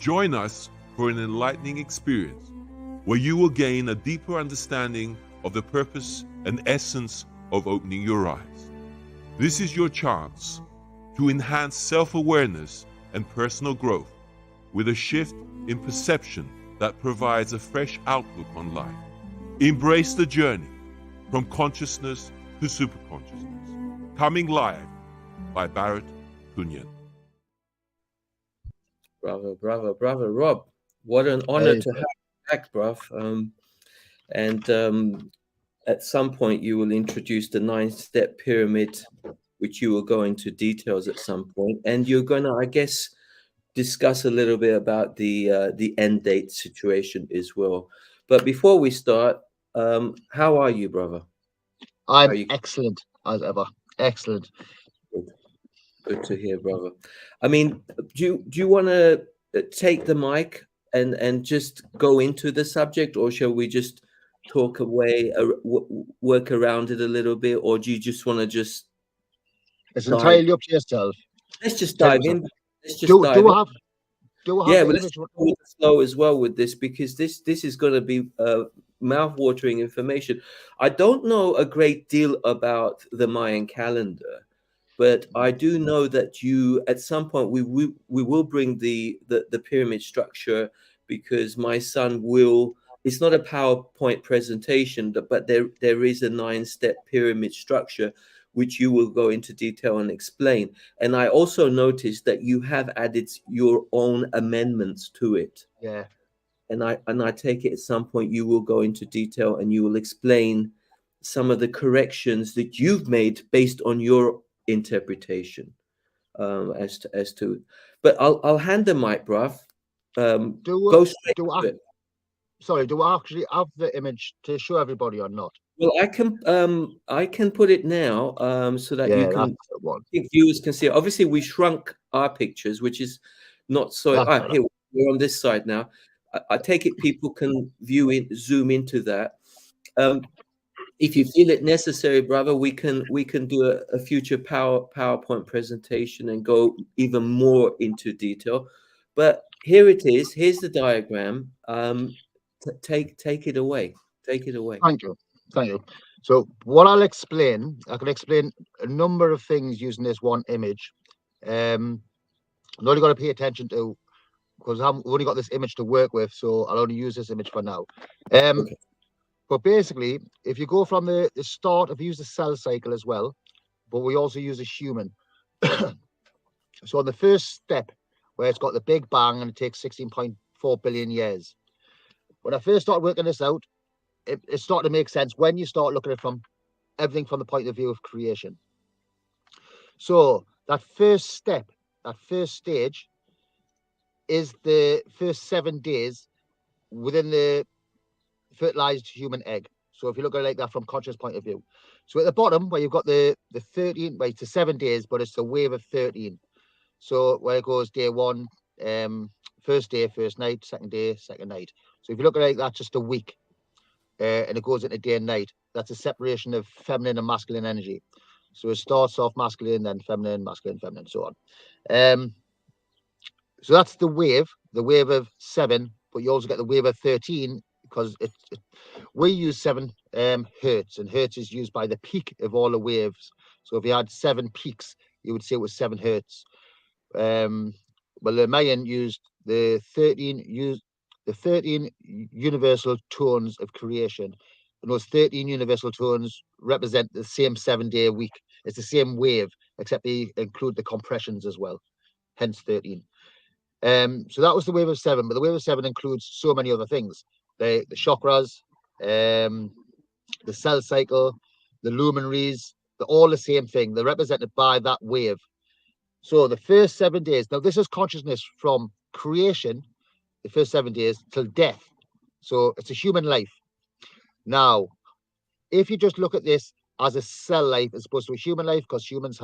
Join us for an enlightening experience where you will gain a deeper understanding of the purpose and essence of opening your eyes. This is your chance to enhance self-awareness and personal growth with a shift in perception that provides a fresh outlook on life. Embrace the journey from consciousness to superconsciousness. Coming live by Barrett Kunyan. Bravo, bravo, bravo, Rob. What an honor to have you back, bruv. At some point, you will introduce the 9-step pyramid, which you will go into details at some point. And you're going to, I guess, discuss a little bit about the end date situation as well. But before we start, how are you, brother? I'm excellent as ever. Excellent. Good to hear, brother. I mean, do you want to take the mic and just go into the subject, or shall we just talk away, work around it a little bit, or do you just want to just? It's entirely up to yourself. Let's just dive in. Let's just do we have let's go with the flow as well with this, because this is going to be mouth-watering information. I don't know a great deal about the Mayan calendar, but I do know that you, at some point, we will bring the pyramid structure, because my son will. It's not a PowerPoint presentation, but there is a 9-step pyramid structure, which you will go into detail and explain. And I also noticed that you have added your own amendments to it. Yeah. And I take it at some point you will go into detail and you will explain some of the corrections that you've made based on your interpretation as to. But I'll hand the mic, bruv. Go straight to it. Sorry, do I actually have the image to show everybody or not? Well, I can put it now, so that viewers can see it. Obviously, we shrunk our pictures, which is not so. Here we're on this side now. I take it people can zoom into that. If you feel it necessary, brother, we can do a future PowerPoint presentation and go even more into detail. But here it is. Here's the diagram. Take it away. Take it away. Thank you. So what I can explain a number of things using this one image. I'm only got to pay attention to, because I've only got this image to work with, so I'll only use this image for now. Okay. But basically, if you go from the start, if you use the cell cycle as well, but we also use a human. So on the first step, where it's got the Big Bang and it takes 16.4 billion years. When I first started working this out, it started to make sense when you start looking at it from everything from the point of view of creation. So that first step, that first stage, is the first 7 days within the fertilized human egg. So if you look at it like that from conscious point of view. So at the bottom where you've got the 13, right, it's 7 days, but it's a wave of 13. So where it goes day 1, first day, first night, second day, second night. So if you look at it like that, just a week, and it goes into day and night. That's a separation of feminine and masculine energy. So it starts off masculine, then feminine, masculine, feminine, so on. So that's the wave of 7, but you also get the wave of 13, because we use 7 hertz, and hertz is used by the peak of all the waves. So if you had 7 peaks, you would say it was 7 hertz. Well, the Mayan used the 13 universal tones of creation, and those 13 universal tones represent the same 7-day week. It's the same wave, except they include the compressions as well, hence 13. So that was the wave of 7, but the wave of 7 includes so many other things: the chakras, the cell cycle, the luminaries. They're all the same thing. They're represented by that wave. So the first 7 days, now this is consciousness from creation, the first 7 days till death. So it's a human life. Now, if you just look at this as a cell life as opposed to a human life, because humans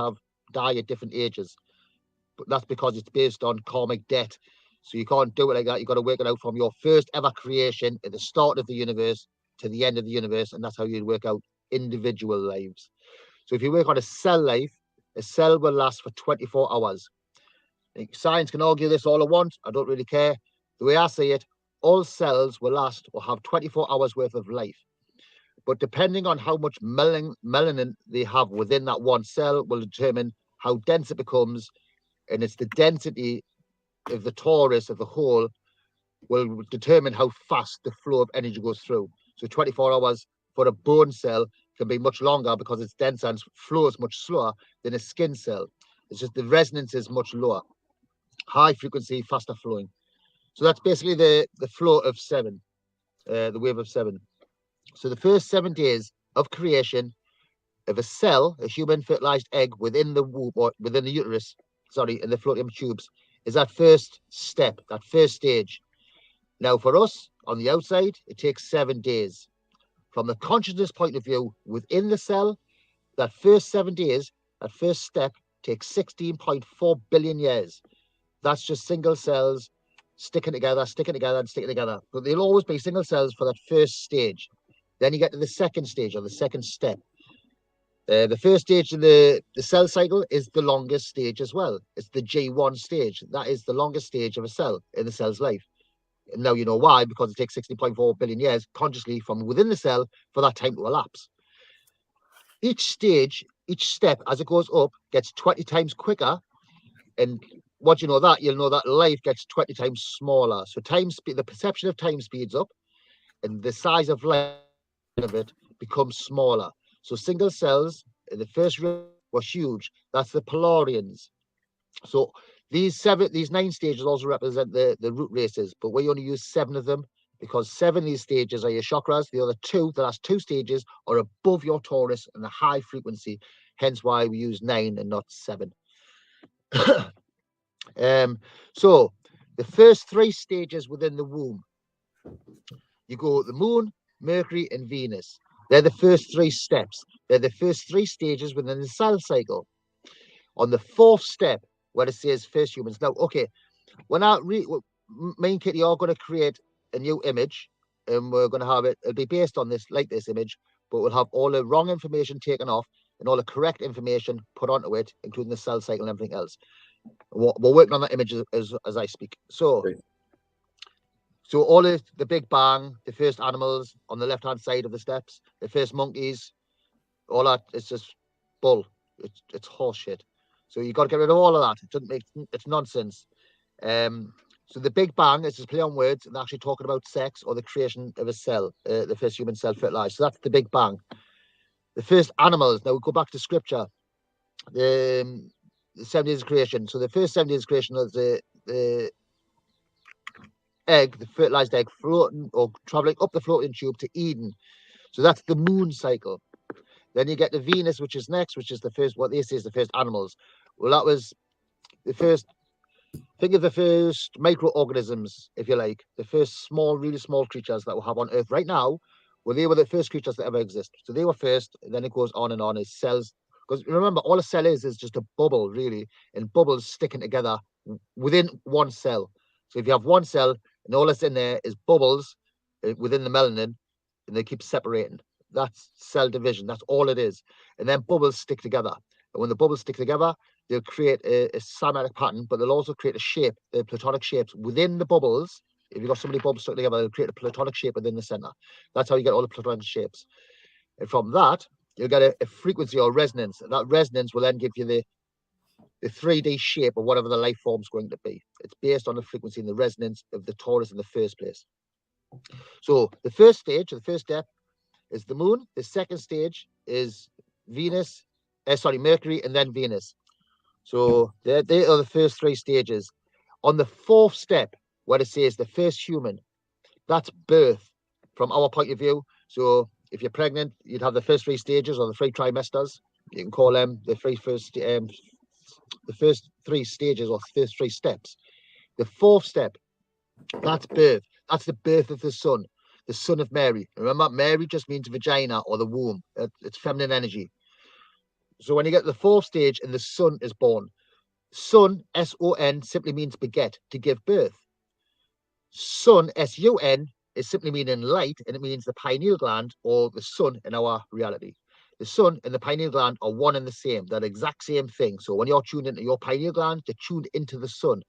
die at different ages, but that's because it's based on karmic debt. So you can't do it like that. You've got to work it out from your first ever creation at the start of the universe to the end of the universe, and that's how you'd work out individual lives. So if you work on a cell life, a cell will last for 24 hours. Science can argue this all I want. I don't really care. The way I see it, all cells will last or have 24 hours worth of life. But depending on how much melanin they have within that one cell will determine how dense it becomes. And it's the density of the torus of the whole will determine how fast the flow of energy goes through. So 24 hours for a bone cell can be much longer because it's denser and flows much slower than a skin cell. It's just the resonance is much lower. High frequency, faster flowing. So that's basically the flow of 7, the wave of 7. So the first 7 days of creation of a cell, a human fertilized egg within the womb or within the uterus, in the fallopian tubes, is that first step, that first stage. Now for us on the outside, it takes 7 days. From the consciousness point of view, within the cell, that first 7 days, that first step takes 16.4 billion years. That's just single cells sticking together, and sticking together. But they'll always be single cells for that first stage. Then you get to the second stage or the second step. The first stage in the cell cycle is the longest stage as well. It's the G1 stage. That is the longest stage of a cell in the cell's life. And now you know why, because it takes 60.4 billion years consciously from within the cell for that time to elapse. Each stage, each step as it goes up gets 20 times quicker. And once you know that, you'll know that life gets 20 times smaller. So the perception of time speeds up and the size of life of it becomes smaller. So single cells in the first room were huge. That's the Polarians. So these 9 stages also represent the root races, but we only use 7 of them because 7 of these stages are your chakras. The other 2, the last 2 stages, are above your torus and the high frequency. Hence why we use 9 and not 7. So the first 3 stages within the womb, you go the moon, Mercury, and Venus. They're the first 3 steps. They're the first 3 stages within the cell cycle. On the 4th step, where it says first humans. Now, okay, when me and Kitty are going to create a new image, and we're going to have it'll be based on this image, but we'll have all the wrong information taken off and all the correct information put onto it, including the cell cycle and everything else. We're working on that image as I speak. So, Great. So all the Big Bang, the first animals on the left-hand side of the steps, the first monkeys, all that, it's just bull. It's horse shit. So you got to get rid of all of that. It doesn't it's nonsense. So the Big Bang is just play on words and actually talking about sex or the creation of a cell, the first human cell fertilized. So that's the Big Bang. The first animals. Now we go back to scripture. The 7 days of creation. So the first 7 days of creation was the egg, the fertilized egg, floating or traveling up the floating tube to Eden. So that's the moon cycle. Then you get the Venus, which is next, which is the first, what they say is the first animals. Well, that was the first, think of the first microorganisms, if you like, the first small, really small creatures that we have on Earth right now. Well, they were the first creatures that ever exist. So they were first, and then it goes on and on as cells. Because remember, all a cell is just a bubble, really, and bubbles sticking together within one cell. So if you have one cell, and all that's in there is bubbles within the melanin, and they keep separating. That's cell division. That's all it is. And then bubbles stick together. And when the bubbles stick together, they'll create a cymatic pattern, but they'll also create a shape, the platonic shapes within the bubbles. If you've got so many bubbles stuck together, they'll create a platonic shape within the center. That's how you get all the platonic shapes. And from that, you'll get a frequency or resonance. And that resonance will then give you the 3D shape of whatever the life form's going to be. It's based on the frequency and the resonance of the torus in the first place. So the first stage, the first step, is the moon. The second stage is Mercury, and then Venus. So they are the first 3 stages. On the 4th step, where it says the first human, that's birth from our point of view. So if you're pregnant, you'd have the first 3 stages or the 3 trimesters. You can call them the first 3 stages or first 3 steps. The 4th step, that's birth. That's the birth of the son of Mary. Remember, Mary just means vagina or the womb. It's feminine energy. So when you get to the 4th stage and the son is born, son, S-O-N, simply means beget, to give birth. Sun, S-U-N, is simply meaning light, and it means the pineal gland or the sun in our reality. The sun and the pineal gland are one and the same. They're the exact same thing. So when you're tuned into your pineal gland, you're tuned into the sun,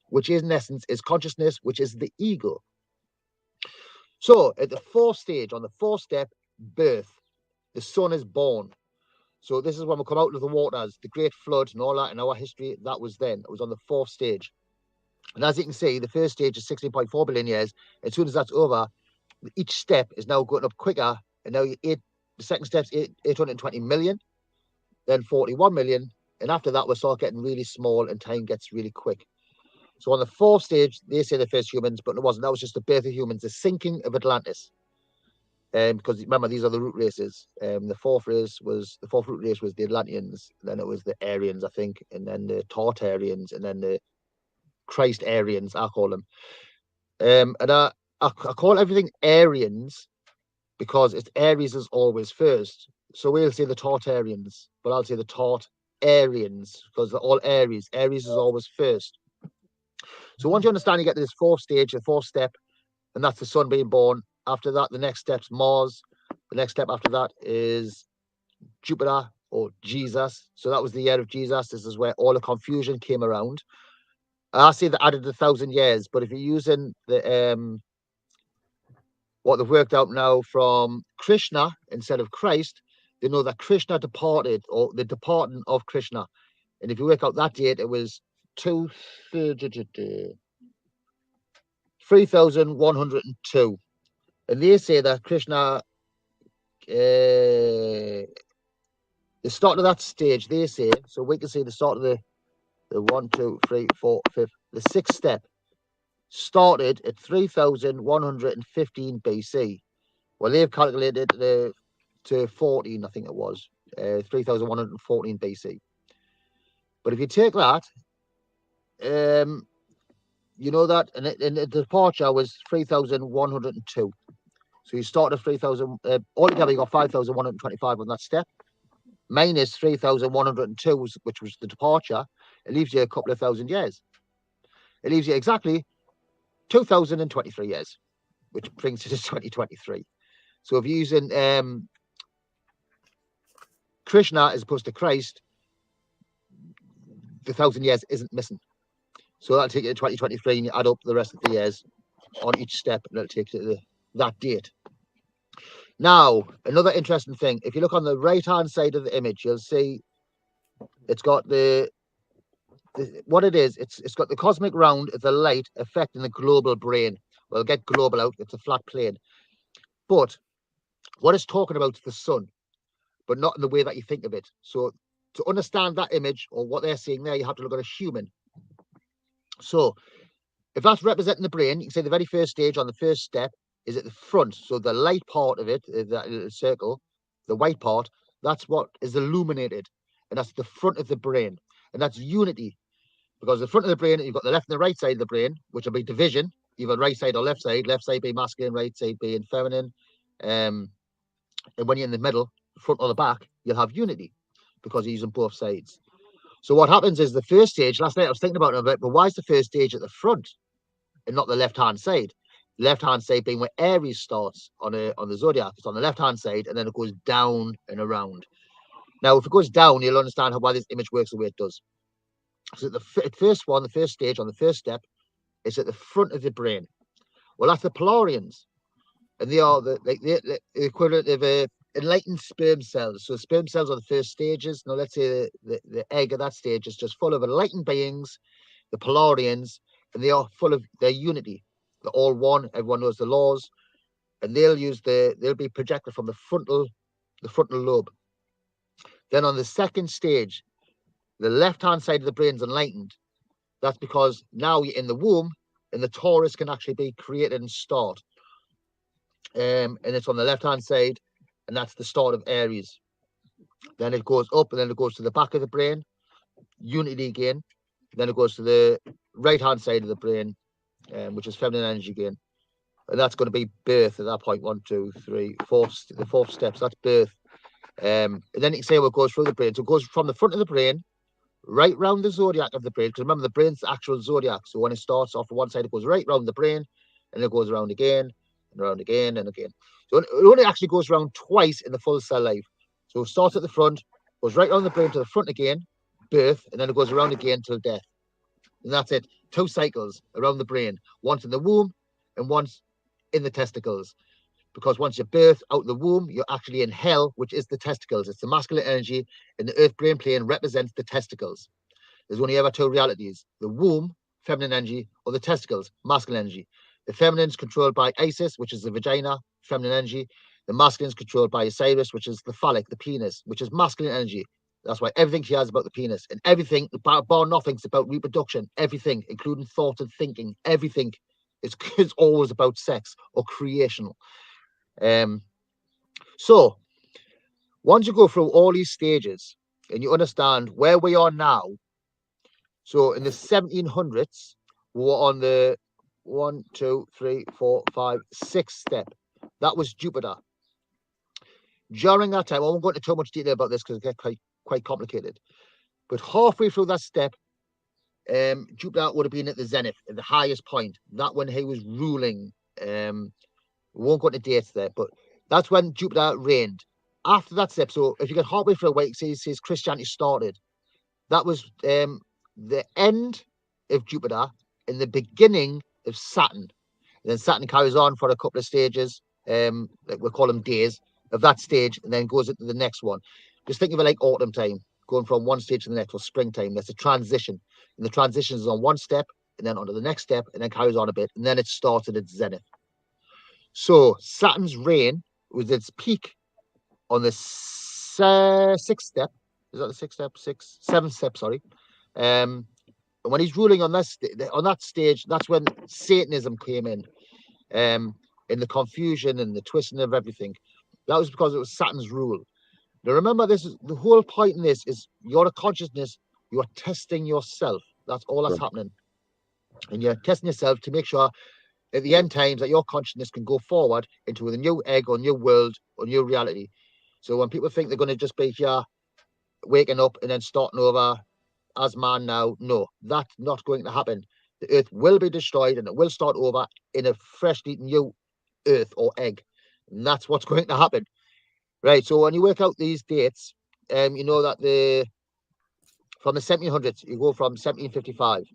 which is in essence is consciousness, which is the ego. So at the fourth stage, on the fourth step, birth, the sun is born. So this is when we come out of the waters, the great flood and all that in our history. That was then. It was on the fourth stage. And as you can see, the first stage is 16.4 billion years. As soon as that's over, each step is now going up quicker. And now the second step's 820 million, then 41 million. And after that, we start getting really small and time gets really quick. So on the fourth stage, they say the first humans, but it wasn't. That was just the birth of humans, the sinking of Atlantis. Because remember, these are the root races. The fourth root race was the Atlanteans, then it was the Aryans, I think, and then the Tartarians, and then the Christ Aryans, I call them. And I call everything Aryans because it's Aries is always first. So we'll say the Tartarians, but I'll say the Tartarians because they're all Aries. Aries is always first. So once you understand, you get to this fourth stage, the fourth step, and that's the sun being born. After that, the next step's Mars. The next step after that is Jupiter or Jesus. So that was the year of Jesus. This is where all the confusion came around. I say that added 1,000 years, but if you're using the what they've worked out now from Krishna instead of Christ, they know that Krishna departed, or the departing of Krishna. And if you work out that date, it was 3,102. And they say that Krishna, the start of that stage, they say, so we can see the start of the 1, 2, 3, 4, 5, the sixth step started at 3,115 BC. Well, they've calculated to 14, I think it was, 3,114 BC. But if you take that, you know that, and the departure was 3,102. So you start at 3,000, altogether you got 5,125 on that step, minus 3,102, which was the departure. It leaves you a couple of thousand years. It leaves you exactly 2,023 years, which brings you to 2023. So if you're using Krishna as opposed to Christ, the 1,000 years isn't missing. So that'll take you to 2023, and you add up the rest of the years on each step, and it'll take you to that date. Now, another interesting thing, if you look on the right-hand side of the image, you'll see it's got what it is, it's got the cosmic round of the light affecting the global brain. We'll get global out, it's a flat plane. But what it's talking about is the sun, but not in the way that you think of it. So to understand that image or what they're seeing there, you have to look at a human. So if that's representing the brain, you can say the very first stage on the first step is at the front. So the light part of it, that little circle, the white part, that's what is illuminated. And that's the front of the brain. And that's unity. Because the front of the brain, you've got the left and the right side of the brain, which will be division, either right side or left side being masculine, right side being feminine. And when you're in the middle, front or the back, you'll have unity because you're using both sides. So what happens is the first stage, last night I was thinking about it a bit, but why is the first stage at the front and not the left-hand side? The left-hand side being where Aries starts on the zodiac. It's on the left-hand side, and then it goes down and around. Now, if it goes down, you'll understand why this image works the way it does. So the first stage on the first step is at the front of the brain. Well, that's the Polarians, and they are the equivalent of enlightened sperm cells. So sperm cells are the first stages. Now, let's say the egg at that stage is just full of enlightened beings, the Polarians, and they are full of their unity. They're all one. Everyone knows the laws, and they'll be projected from the frontal lobe. Then on the second stage, the left-hand side of the brain is enlightened. That's because now you're in the womb, and the Taurus can actually be created and start. And it's on the left-hand side, and that's the start of Aries. Then it goes up, and then it goes to the back of the brain, unity again. Then it goes to the right-hand side of the brain, which is feminine energy again. And that's going to be birth at that point. 1, 2, 3, 4. The fourth step, so that's birth. And then you can say what goes through the brain. So it goes from the front of the brain, right round the zodiac of the brain. Because remember, the brain's the actual zodiac. So when it starts off on one side, it goes right round the brain, and it goes around again, and around again, and again. So it only actually goes around twice in the full cell life. So it starts at the front, goes right around the brain to the front again, birth, and then it goes around again till death. And that's it. 2 cycles around the brain, once in the womb and once in the testicles. Because once you birth out the womb, you're actually in hell, which is the testicles. It's the masculine energy, and the earth brain plane represents the testicles. There's only ever 2 realities: the womb, feminine energy, or the testicles, masculine energy. The feminine is controlled by Isis, which is the vagina, feminine energy. The masculine is controlled by Osiris, which is the phallic, the penis, which is masculine energy. That's why everything she has about the penis, and everything, bar nothing's about reproduction. Everything, including thought and thinking, everything is always about sex or creational. So once you go through all these stages and you understand where we are now, so in the 1700s, we were on the 1, 2, 3, 4, 5, 6 step. That was Jupiter. During that time, I won't go into too much detail about this because it gets quite complicated. But halfway through that step, Jupiter would have been at the zenith, at the highest point. That when he was ruling. We won't go into dates there, but that's when Jupiter reigned. After that step, so if you get halfway through where it says Christianity started, that was the end of Jupiter and the beginning of Saturn. And then Saturn carries on for a couple of stages, like we call them days of that stage, and then goes into the next one. Just think of it like autumn time, going from one stage to the next, or springtime. That's a transition. And the transition is on one step, and then onto the next step, and then carries on a bit, and then it starts at its zenith. So Saturn's reign was its peak on the 6th step. Is that the 6th step? 7th step, sorry. And when he's ruling on that stage, that's when Satanism came in the confusion and the twisting of everything. That was because it was Saturn's rule. Now remember, this is the whole point in this is you're a consciousness, you're testing yourself. That's all that's happening. And you're testing yourself to make sure at the end times that your consciousness can go forward into a new egg or new world or new reality. So when people think they're going to just be here waking up and then starting over as man now, no, that's not going to happen. The earth will be destroyed and it will start over in a freshly new earth or egg. And that's what's going to happen. Right, so when you work out these dates, you know that from the 1700s, you go from 1755.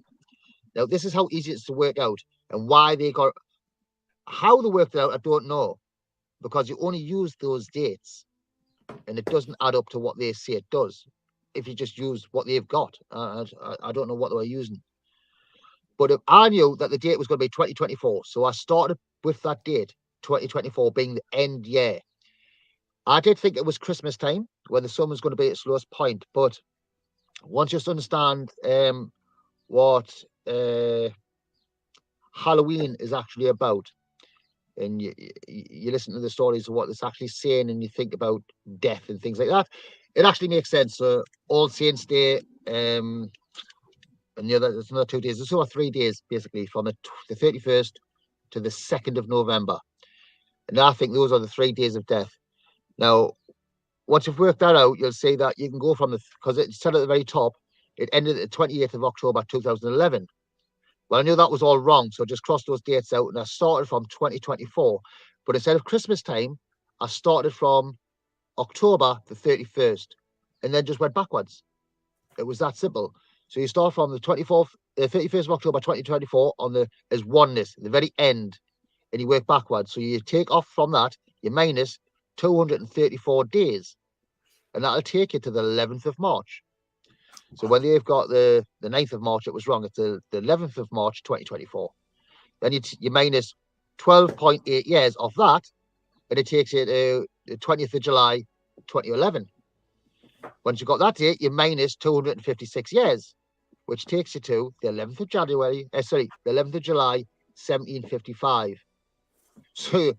Now, this is how easy it is to work out, and why how they worked it out, I don't know, because you only use those dates, and it doesn't add up to what they say it does. If you just use what they've got, I don't know what they were using. But I knew that the date was going to be 2024, so I started with that date, 2024 being the end year. I did think it was Christmas time when the sun was going to be at its lowest point, but once you just understand what Halloween is actually about, and you listen to the stories of what it's actually saying, and you think about death and things like that, it actually makes sense. So All Saints Day, and there's another 2 days. There's over 3 days basically, from the 31st to the 2nd of November, and I think those are the 3 days of death. Now, once you've worked that out, you'll see that you can go from because it said at the very top, it ended at the 28th of October 2011. Well, I knew that was all wrong, so I just crossed those dates out, and I started from 2024. But instead of Christmas time, I started from October the 31st, and then just went backwards. It was that simple. So you start from the 31st of October 2024 as oneness, the very end, and you work backwards. So you take off from that, you minus 234 days, and that'll take you to the 11th of March. So when they've got the 9th of March, it was wrong. It's the 11th of March 2024. Then you minus 12.8 years off that, and it takes you to the 20th of July 2011. Once you've got that date, you minus 256 years, which takes you to the 11th of the 11th of July 1755. So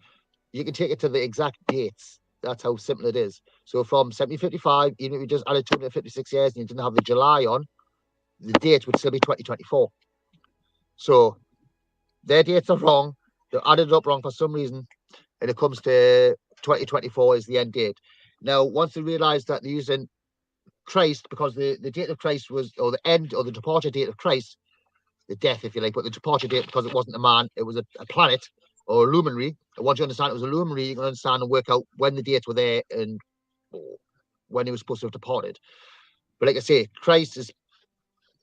you can take it to the exact dates. That's how simple it is. So from 1755, even if you just added 256 years and you didn't have the July on, the date would still be 2024. So their dates are wrong. They're added up wrong for some reason. And it comes to 2024 is the end date. Now, once they realized that they're using Christ, because the date of Christ was, or the end, or the departure date of Christ, the death, if you like, but the departure date, because it wasn't a man, it was a planet or a luminary. And once you understand it was a luminary, you can understand and work out when the dates were there and when he was supposed to have departed. But like I say, Christ is,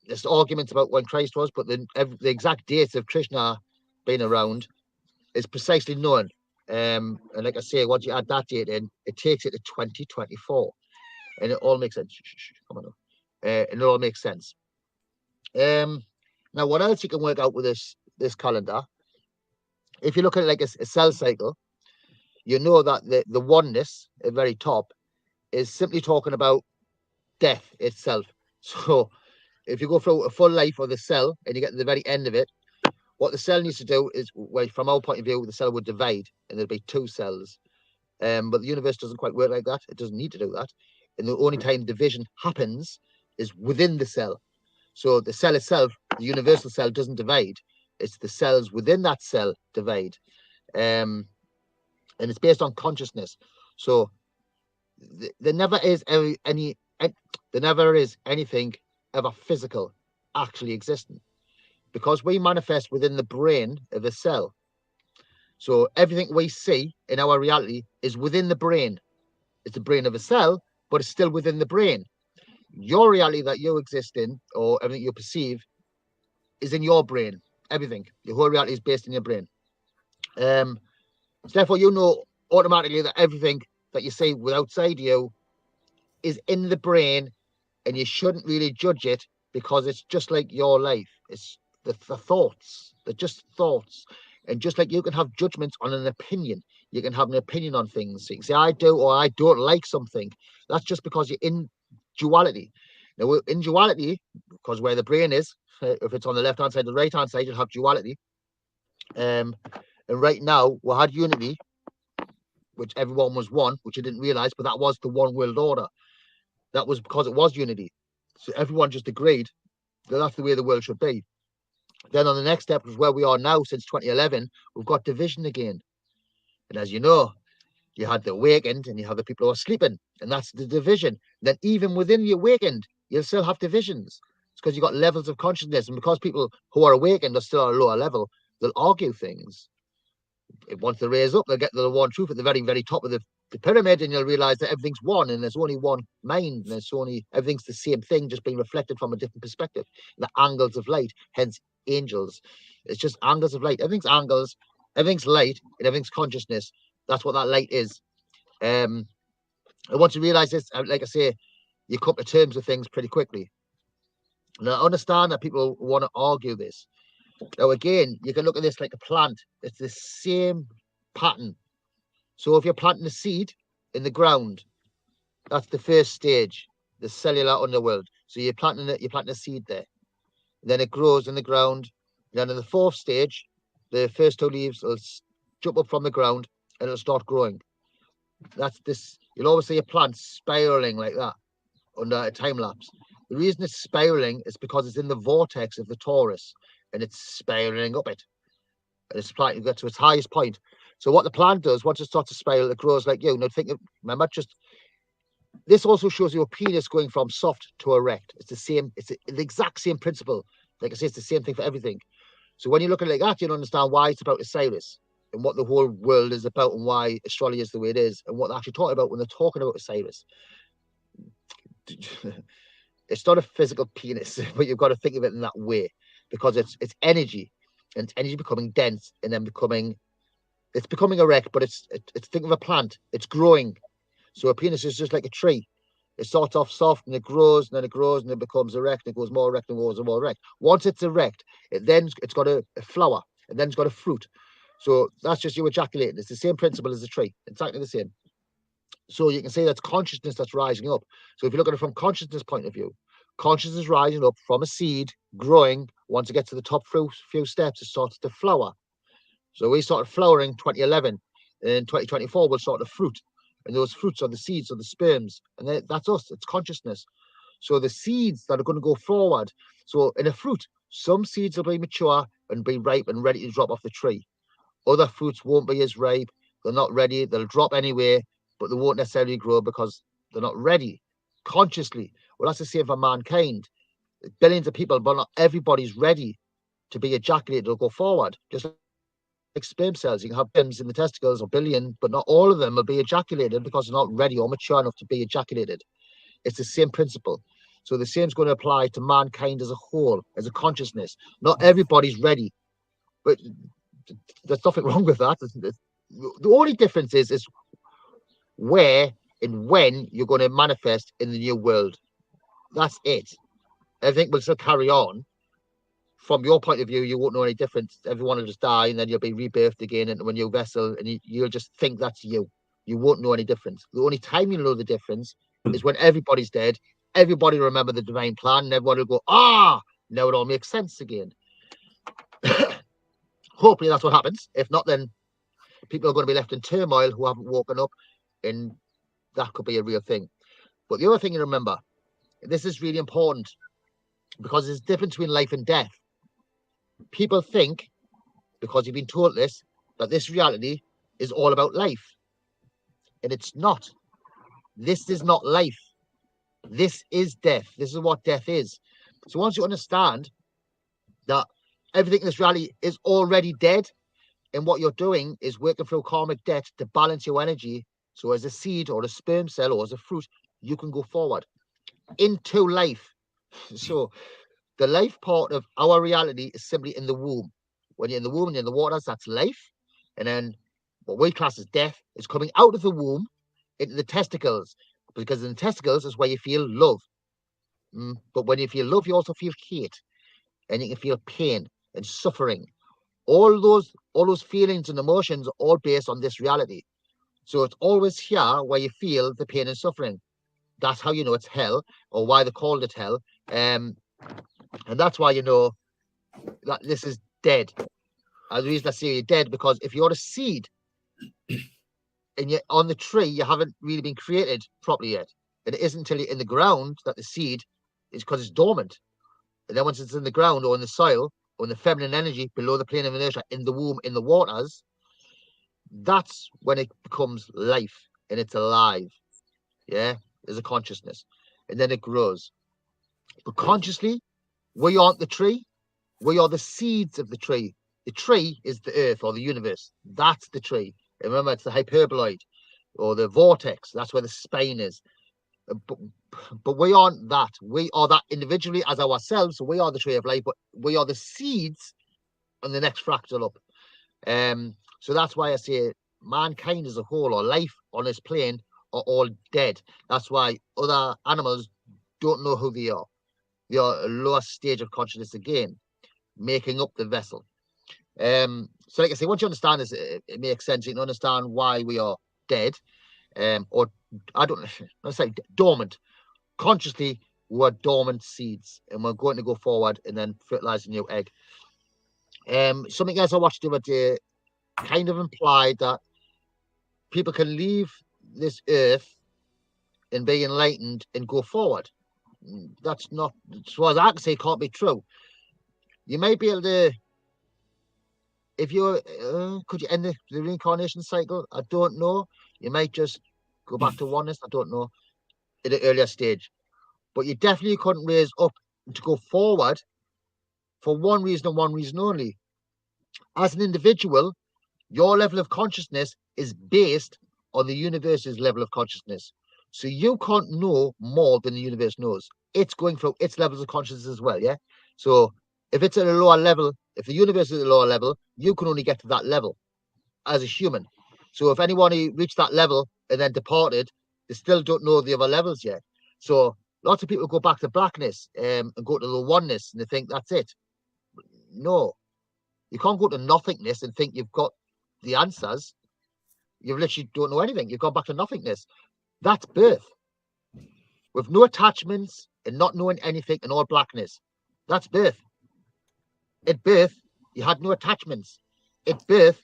there's arguments about when Christ was, but the exact dates of Krishna being around is precisely known. And like I say, once you add that date in, it takes it to 2024, and it all makes sense. Come on, and it all makes sense. Now, what else you can work out with this calendar? If you look at it like a cell cycle, you know that the oneness at the very top is simply talking about death itself. So if you go through a full life of the cell and you get to the very end of it, what the cell needs to do is, well, from our point of view, the cell would divide and there'll be two cells. But the universe doesn't quite work like that. It doesn't need to do that. And the only time division happens is within the cell. So the cell itself, the universal cell, doesn't divide. It's the cells within that cell divide. And it's based on consciousness. So there never is anything ever physical actually existing, because we manifest within the brain of a cell. So everything we see in our reality is within the brain. It's the brain of a cell, but it's still within the brain. Your reality that you exist in, or everything you perceive, is in your brain. Everything, your whole reality is based in your brain. So therefore, you know automatically that everything that you see with outside you is in the brain, and you shouldn't really judge it, because it's just like your life. It's the thoughts. They're just thoughts. And just like you can have judgments on an opinion, you can have an opinion on things. So you can say, I do or I don't like something. That's just because you're in duality. Now, in duality, because where the brain is, if it's on the left-hand side or the right-hand side, you'll have duality. And right now, we had unity, which everyone was one, which you didn't realize, but that was the one world order. That was because it was unity. So everyone just agreed that that's the way the world should be. Then on the next step, was where we are now since 2011, we've got division again. And as you know, you had the awakened and you have the people who are sleeping, and that's the division. Then even within the awakened, you'll still have divisions. It's because you've got levels of consciousness, and because people who are awakened are still at a lower level, they'll argue things. Once they raise up, they'll get to the one truth at the very, very top of the pyramid, and you'll realize that everything's one, and there's only one mind, and everything's the same thing, just being reflected from a different perspective. The angles of light, hence angels. It's just angles of light. Everything's angles, everything's light, and everything's consciousness. That's what that light is. And once you realize this, like I say, you come to terms with things pretty quickly. Now, I understand that people want to argue this. Now, again, you can look at this like a plant. It's the same pattern. So if you're planting a seed in the ground, that's the first stage, the cellular underworld. So you're planting a seed there. Then it grows in the ground. Then in the fourth stage, the first two leaves will jump up from the ground and it'll start growing. That's this. You'll always see a plant spiraling like that under a time lapse. The reason it's spiraling is because it's in the vortex of the torus, and it's spiraling up it. And it's planting to get to its highest point. So what the plant does, once it starts to spiral, it grows like you. Now remember, this also shows you a penis going from soft to erect. It's the same. It's the exact same principle. Like I say, it's the same thing for everything. So when you look at it like that, you understand why it's about Osiris and what the whole world is about, and why astrology is the way it is, and what they're actually talking about when they're talking about Osiris. It's not a physical penis, but you've got to think of it in that way, because it's energy, and it's energy becoming dense, and then it's becoming erect. But it's think of a plant. It's growing. So a penis is just like a tree. It starts off soft, and it grows, and then it grows, and it becomes erect, and it goes more erect, and goes more erect. Once it's erect, it's got a flower, and then it's got a fruit. So that's just you ejaculating. It's the same principle as a tree, exactly the same. So you can say that's consciousness that's rising up. So if you look at it from consciousness point of view, consciousness rising up from a seed, growing. Once it gets to the top few steps, it starts to flower. So we started flowering 2011. In 2024, we'll start to fruit. And those fruits are the seeds, or the sperms. And that's us. It's consciousness. So the seeds that are going to go forward. So in a fruit, some seeds will be mature and be ripe and ready to drop off the tree. Other fruits won't be as ripe. They're not ready. They'll drop anyway, but they won't necessarily grow because they're not ready consciously. Well, that's the same for mankind. Billions of people, but not everybody's ready to be ejaculated or go forward. Just sperm cells. You can have sperms in the testicles, or billion, but not all of them will be ejaculated because they're not ready or mature enough to be ejaculated. It's the same principle. So the same is going to apply to mankind as a whole, as a consciousness. Not everybody's ready, but there's nothing wrong with that. The only difference is where and when you're going to manifest in the new world. That's it. Everything will still carry on. From your point of view, you won't know any difference. Everyone will just die, and then you'll be rebirthed again into a new vessel, and you'll just think that's you. You won't know any difference. The only time you'll know the difference is when everybody's dead. Everybody will remember the divine plan, and everyone will go, now it all makes sense again. Hopefully that's what happens. If not, then people are going to be left in turmoil who haven't woken up, and that could be a real thing. But the other thing you remember, this is really important, because there's a difference between life and death. People think, because you've been told this, that this reality is all about life. And it's not. This is not life. This is death. This is what death is. So once you understand that everything in this reality is already dead, and what you're doing is working through karmic debt to balance your energy, so as a seed or a sperm cell or as a fruit, you can go forward into life. So the life part of our reality is simply in the womb. When you're in the womb and you're in the waters, that's life. And then what we class as death is coming out of the womb into the testicles, because in the testicles is where you feel love. But when you feel love, you also feel hate, and you can feel pain and suffering. All those feelings and emotions are all based on this reality. So it's always here where you feel the pain and suffering. That's how you know it's hell, or why they called it hell. And that's why you know that this is dead. And the reason I say you're dead, because if you're a seed and you're on the tree, you haven't really been created properly yet. And it isn't until you're in the ground that the seed is, because it's dormant. And then once it's in the ground or in the soil or in the feminine energy below the plane of inertia, in the womb, in the waters, that's when it becomes life and it's alive. Yeah, there's a consciousness. And then it grows. But consciously, we aren't the tree. We are the seeds of the tree. The tree is the earth or the universe. That's the tree. And remember, it's the hyperboloid or the vortex. That's where the spine is. But we aren't that. We are that individually as ourselves. So we are the tree of life, but we are the seeds on the next fractal up. So that's why I say mankind as a whole, or life on this plane, are all dead. That's why other animals don't know who they are. They are a lower stage of consciousness again, making up the vessel. So like I say, once you understand this, it makes sense. You can understand why we are dead, or I don't say dormant. Consciously, we're dormant seeds, and we're going to go forward and then fertilize a new egg. Something else I watched the other day kind of implied that people can leave this earth and be enlightened and go forward. That's not, as far as I can say, can't be true. You might be able to, if you're, could you end the reincarnation cycle? I don't know. You might just go back to oneness. I don't know, at an earlier stage. But you definitely couldn't raise up to go forward for one reason and one reason only. As an individual, your level of consciousness is based on the universe's level of consciousness. So you can't know more than the universe knows. It's going through its levels of consciousness as well, yeah? So if it's at a lower level, if the universe is at a lower level, you can only get to that level as a human. So if anyone who reached that level and then departed, they still don't know the other levels yet. So lots of people go back to blackness and go to the oneness, and they think that's it. No, you can't go to nothingness and think you've got the answers. You literally don't know anything. You've gone back to nothingness. That's birth. With no attachments and not knowing anything and all blackness. That's birth. At birth, you had no attachments. At birth,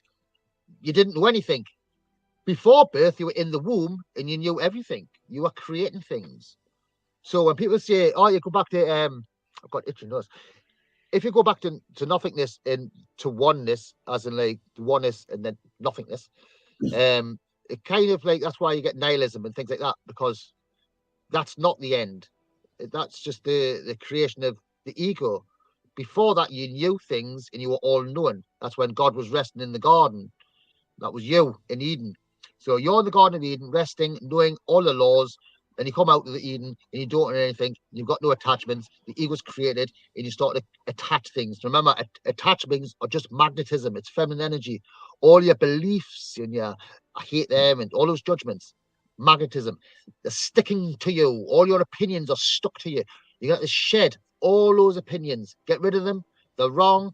you didn't know anything. Before birth, you were in the womb and you knew everything. You were creating things. So when people say, oh, you go back to, I've got itchy nose. If you go back to nothingness and to oneness, as in like oneness and then nothingness, it kind of like, that's why you get nihilism and things like that, because that's not the end. That's just the creation of the ego. before that, you knew things and you were all knowing. That's when God was resting in the garden. That was you in Eden. So you're in the Garden of Eden, resting, knowing all the laws. Then you come out of the Eden and you don't know anything. You've got no attachments. The ego's created and you start to attach things. Remember, attachments are just magnetism. It's feminine energy. All your beliefs and your I hate them and all those judgments, magnetism. They're sticking to you. All your opinions are stuck to you. You got to shed all those opinions. Get rid of them. They're wrong.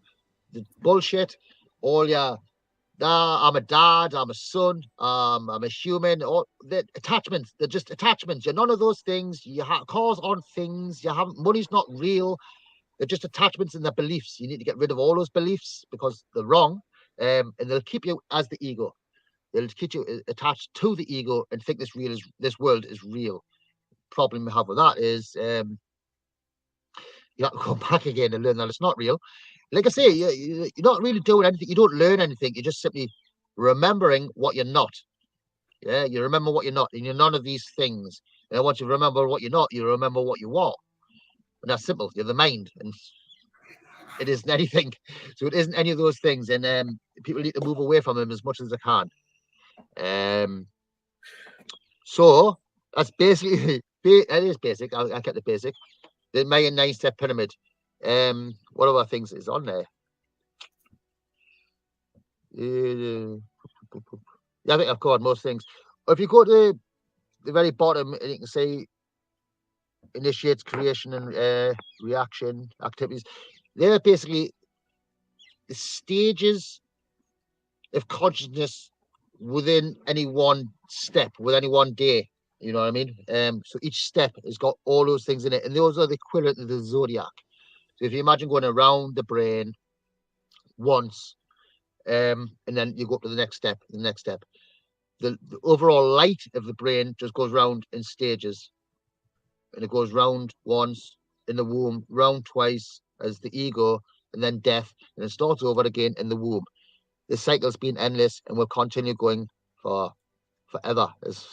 The bullshit. All your I'm a dad, I'm a son, I'm a human. Or the attachments, they're just attachments. You're none of those things. You have cars aren't things. You haven't money's not real. They're just attachments and their beliefs. You need to get rid of all those beliefs because they're wrong. And they'll keep you as the ego. They'll keep you attached to the ego and think this world is real. Problem we have with that is you have to go back again and learn that it's not real. Like I say, you're not really doing anything. You don't learn anything. You're just simply remembering what you're not. Yeah, you remember what you're not, and you're none of these things. And once you remember what you're not, you remember what you are. And that's simple. You're the mind, and it isn't anything. So it isn't any of those things. And people need to move away from them as much as they can. So that's basically it is basic. I kept it basic. The Mayan 9-step pyramid. What other things is on there? Yeah, I think I've covered most things. If you go to the very bottom, and you can see initiates, creation, and reaction activities. They're basically the stages of consciousness within any one step, with any one day. You know what I mean? So each step has got all those things in it, and those are the equivalent of the zodiac. So if you imagine going around the brain once, and then you go up to the next step, the overall light of the brain just goes round in stages, and it goes round once in the womb, round twice as the ego, and then death, and it starts over again in the womb. The cycle's been endless and will continue going for forever, as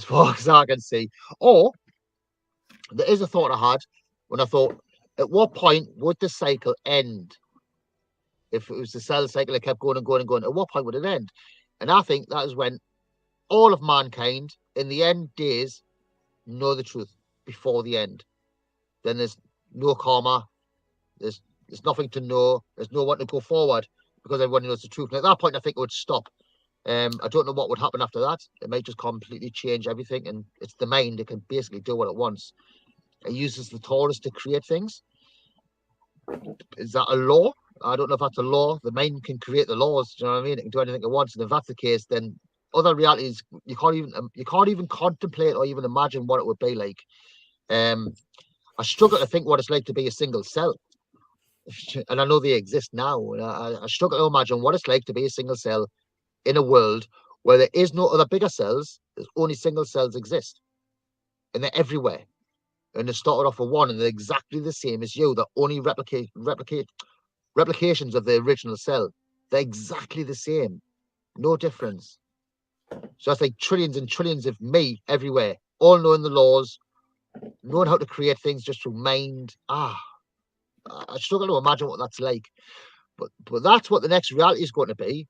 far as I can see. Or there is a thought I had when I thought, at what point would the cycle end? If it was the cell cycle that kept going and going and going, at what point would it end? And I think that is when all of mankind in the end days know the truth before the end. Then there's no karma, there's nothing to know, there's no one to go forward because everyone knows the truth. And at that point, I think it would stop. I don't know what would happen after that. It might just completely change everything, and it's the mind that can basically do what it wants. It uses the Taurus to create things. Is that a law? I don't know if that's a law. The mind can create the laws. Do you know what I mean? It can do anything it wants. And if that's the case, then other realities you can't even contemplate or even imagine what it would be like. I struggle to think what it's like to be a single cell, and I know they exist now. And I struggle to imagine what it's like to be a single cell in a world where there is no other bigger cells. There's only single cells exist, and they're everywhere. And they started off with one, and they're exactly the same as you. They're only replications of the original cell. They're exactly the same, no difference. So that's like trillions and trillions of me everywhere, all knowing the laws, knowing how to create things just through mind. I struggle to imagine what that's like, but that's what the next reality is going to be.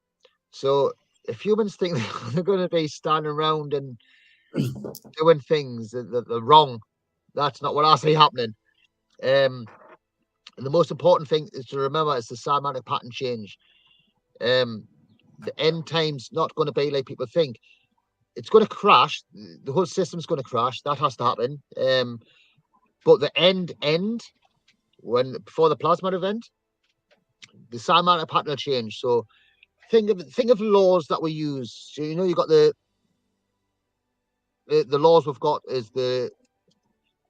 So if humans think they're going to be standing around and doing things that are wrong, that's not what I see happening. And the most important thing is to remember is the cymatic pattern change. The end time's not going to be like people think. It's going to crash. The whole system's going to crash. That has to happen. But the end before the plasma event, the cymatic pattern will change. So think of laws that we use. So, you got the laws we've got is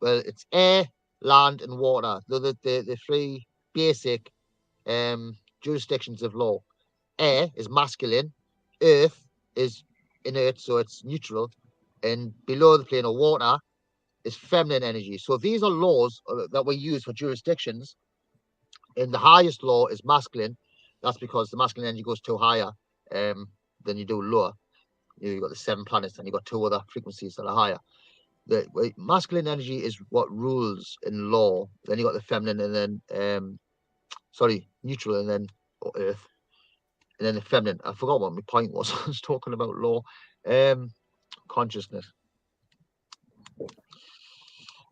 it's air, land, and water. They're the three basic jurisdictions of law. Air is masculine, earth is inert, so it's neutral, and below the plane of water is feminine energy. So these are laws that we use for jurisdictions, and the highest law is masculine. That's because the masculine energy goes too higher than you do lower. You've got the 7 planets, and you've got 2 other frequencies that are higher. The masculine energy is what rules in law. Then you got the feminine, and then sorry, neutral, and then earth, and then the feminine. I forgot what my point was. I was talking about law, consciousness.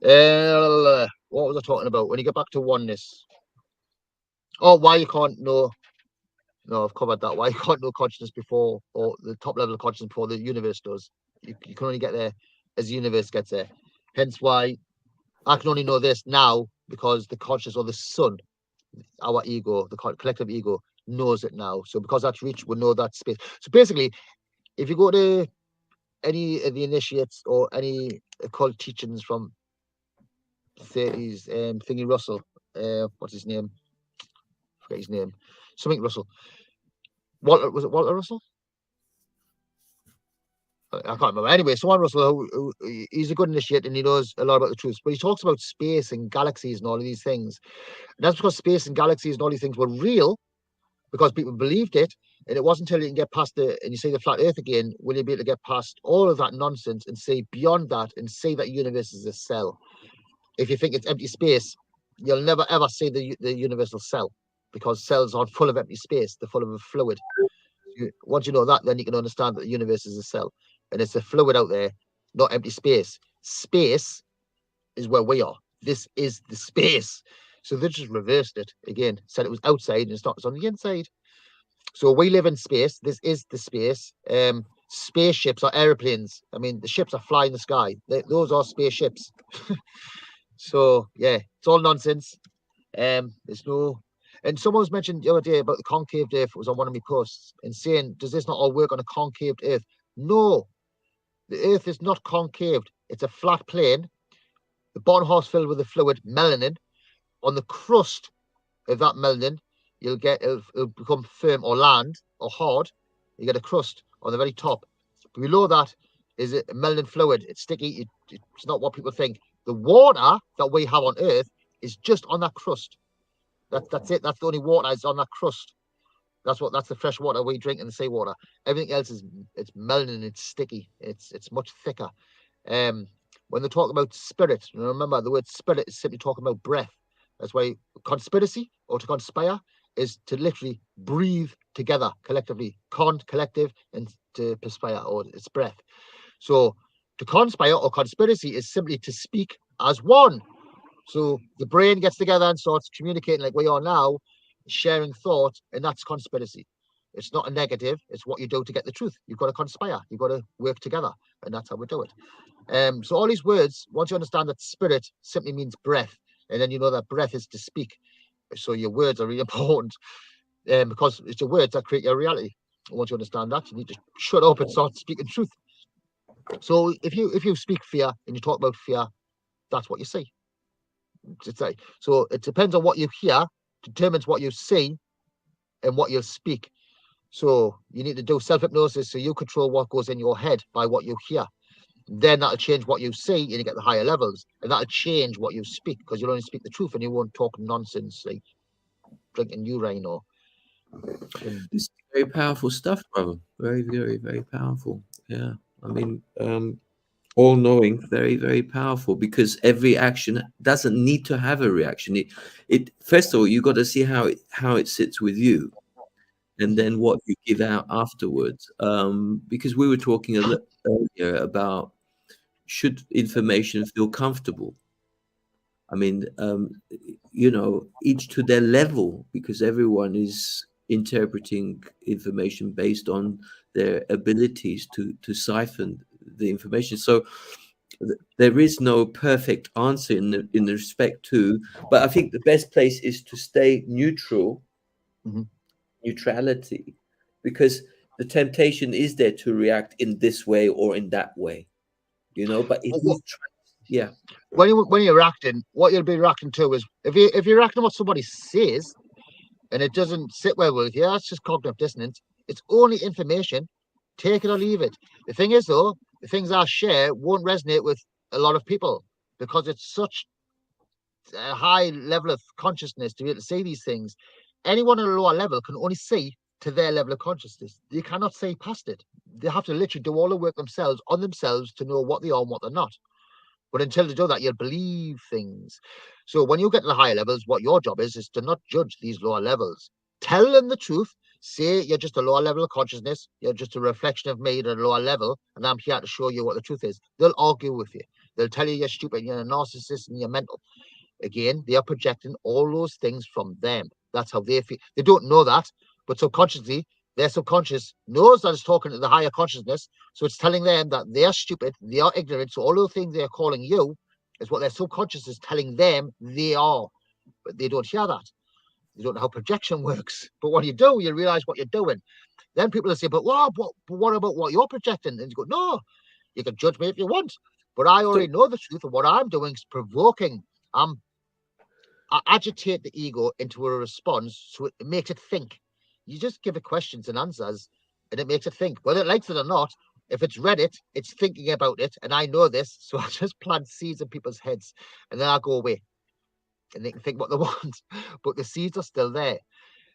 What was I talking about? When you get back to oneness. Oh, why you can't know. No, I've covered that. Why you can't know consciousness before, or the top level of consciousness before the universe does. You can only get there as the universe gets there. Hence why I can only know this now, because the conscious, or the sun, our ego, the collective ego, knows it now. So because that's reached, we know that space. So basically, if you go to any of the initiates or any occult teachings from the 30s, Thingy Russell, what's his name? Forget his name. Something Russell. Was it Walter Russell? I can't remember. Anyway, someone Russell, he's a good initiate and he knows a lot about the truth. But he talks about space and galaxies and all of these things. And that's because space and galaxies and all these things were real, because people believed it. And it wasn't until you can get past and you see the flat Earth again, will you be able to get past all of that nonsense and see beyond that and see that universe is a cell. If you think it's empty space, you'll never ever see the universal cell, because cells aren't full of empty space; they're full of a fluid. Once you know that, then you can understand that the universe is a cell, and it's a fluid out there, not empty space. Space is where we are. This is the space. So they just reversed it again, said it was outside and it's not, it's on the inside. So we live in space. This is the space. Spaceships are airplanes. I mean, the ships are flying the sky. Those are spaceships. So yeah, it's all nonsense. There's no. And someone was mentioned the other day about the concave Earth. It was on one of my posts, and saying, "Does this not all work on a concaved Earth?" No, the Earth is not concaved. It's a flat plane. The bottom half's filled with the fluid melanin. On the crust of that melanin, it'll become firm or land or hard. You get a crust on the very top. Below that is a melanin fluid. It's sticky. It's not what people think. The water that we have on Earth is just on that crust. That's it. That's the only water is on that crust. That's the fresh water we drink in the seawater. Everything else it's melanin. It's sticky. It's much thicker. When they talk about spirit, remember the word spirit is simply talking about breath. That's why conspiracy, or to conspire, is to literally breathe together collectively. Collective, and to perspire, or it's breath. So to conspire or conspiracy is simply to speak as one. So the brain gets together and starts communicating like we are now, sharing thought, and that's conspiracy. It's not a negative. It's what you do to get the truth. You've got to conspire. You've got to work together, and that's how we do it. So all these words, once you understand that spirit simply means breath, and then you know that breath is to speak. So your words are really important, because it's your words that create your reality. Once you understand that, you need to shut up and start speaking truth. So if you speak fear and you talk about fear, that's what you see. So it depends on what you hear, determines what you see and what you'll speak. So you need to do self-hypnosis so you control what goes in your head by what you hear. Then that'll change what you see and you get the higher levels, and that'll change what you speak, because you'll only speak the truth and you won't talk nonsense like drinking urine or. This is very powerful stuff, brother. Very, very, very powerful. Yeah, I mean, all knowing, very, very powerful, because every action doesn't need to have a reaction. It first of all, you got to see how it sits with you, and then what you give out afterwards. Because we were talking a little earlier about, should information feel comfortable? I mean, each to their level, because everyone is interpreting information based on their abilities to siphon the information. So there is no perfect answer in respect to, but I think the best place is to stay neutral, neutrality, because the temptation is there to react in this way or in that way, but if you yeah. When you're reacting, what you'll be reacting to is if you're reacting to what somebody says and it doesn't sit well with you, that's just cognitive dissonance. It's only information. Take it or leave it. The thing is, though, the things I share won't resonate with a lot of people, because it's such a high level of consciousness to be able to see these things. Anyone at a lower level can only see to their level of consciousness. They cannot see past it. They have to literally do all the work themselves on themselves to know what they are and what they're not. But until you do that, you'll believe things. So when you get to the higher levels, what your job is to not judge these lower levels. Tell them the truth. Say you're just a lower level of consciousness. You're just a reflection of me at a lower level. And I'm here to show you what the truth is. They'll argue with you. They'll tell you you're stupid, you're a narcissist, and you're mental. Again, they are projecting all those things from them. That's how they feel. They don't know that, but subconsciously, their subconscious knows that it's talking to the higher consciousness. So it's telling them that they are stupid, they are ignorant. So all the things they're calling you is what their subconscious is telling them they are. But they don't hear that. They don't know how projection works. But when you do, you realize what you're doing. Then people will say, but what about what you're projecting? And you go, no, you can judge me if you want. But I already know the truth, and what I'm doing is provoking. I agitate the ego into a response so it makes it think. You just give it questions and answers, and it makes it think. Whether it likes it or not, if it's read it, it's thinking about it, and I know this, so I just plant seeds in people's heads, and then I'll go away, and they can think what they want, but the seeds are still there.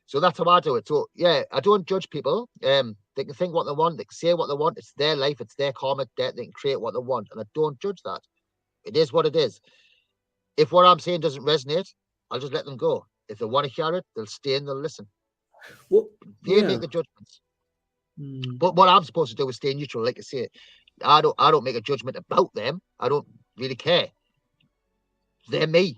So that's how I do it. So yeah, I don't judge people. They can think what they want, they can say what they want. It's their life, it's their karmic debt. They can create what they want, and I don't judge that. It is what it is. If what I'm saying doesn't resonate, I'll just let them go. If they want to hear it, they'll stay and they'll listen. Well, They make the judgments. But what I'm supposed to do is stay neutral. Like I say, I don't make a judgment about them. I don't really care. They're me.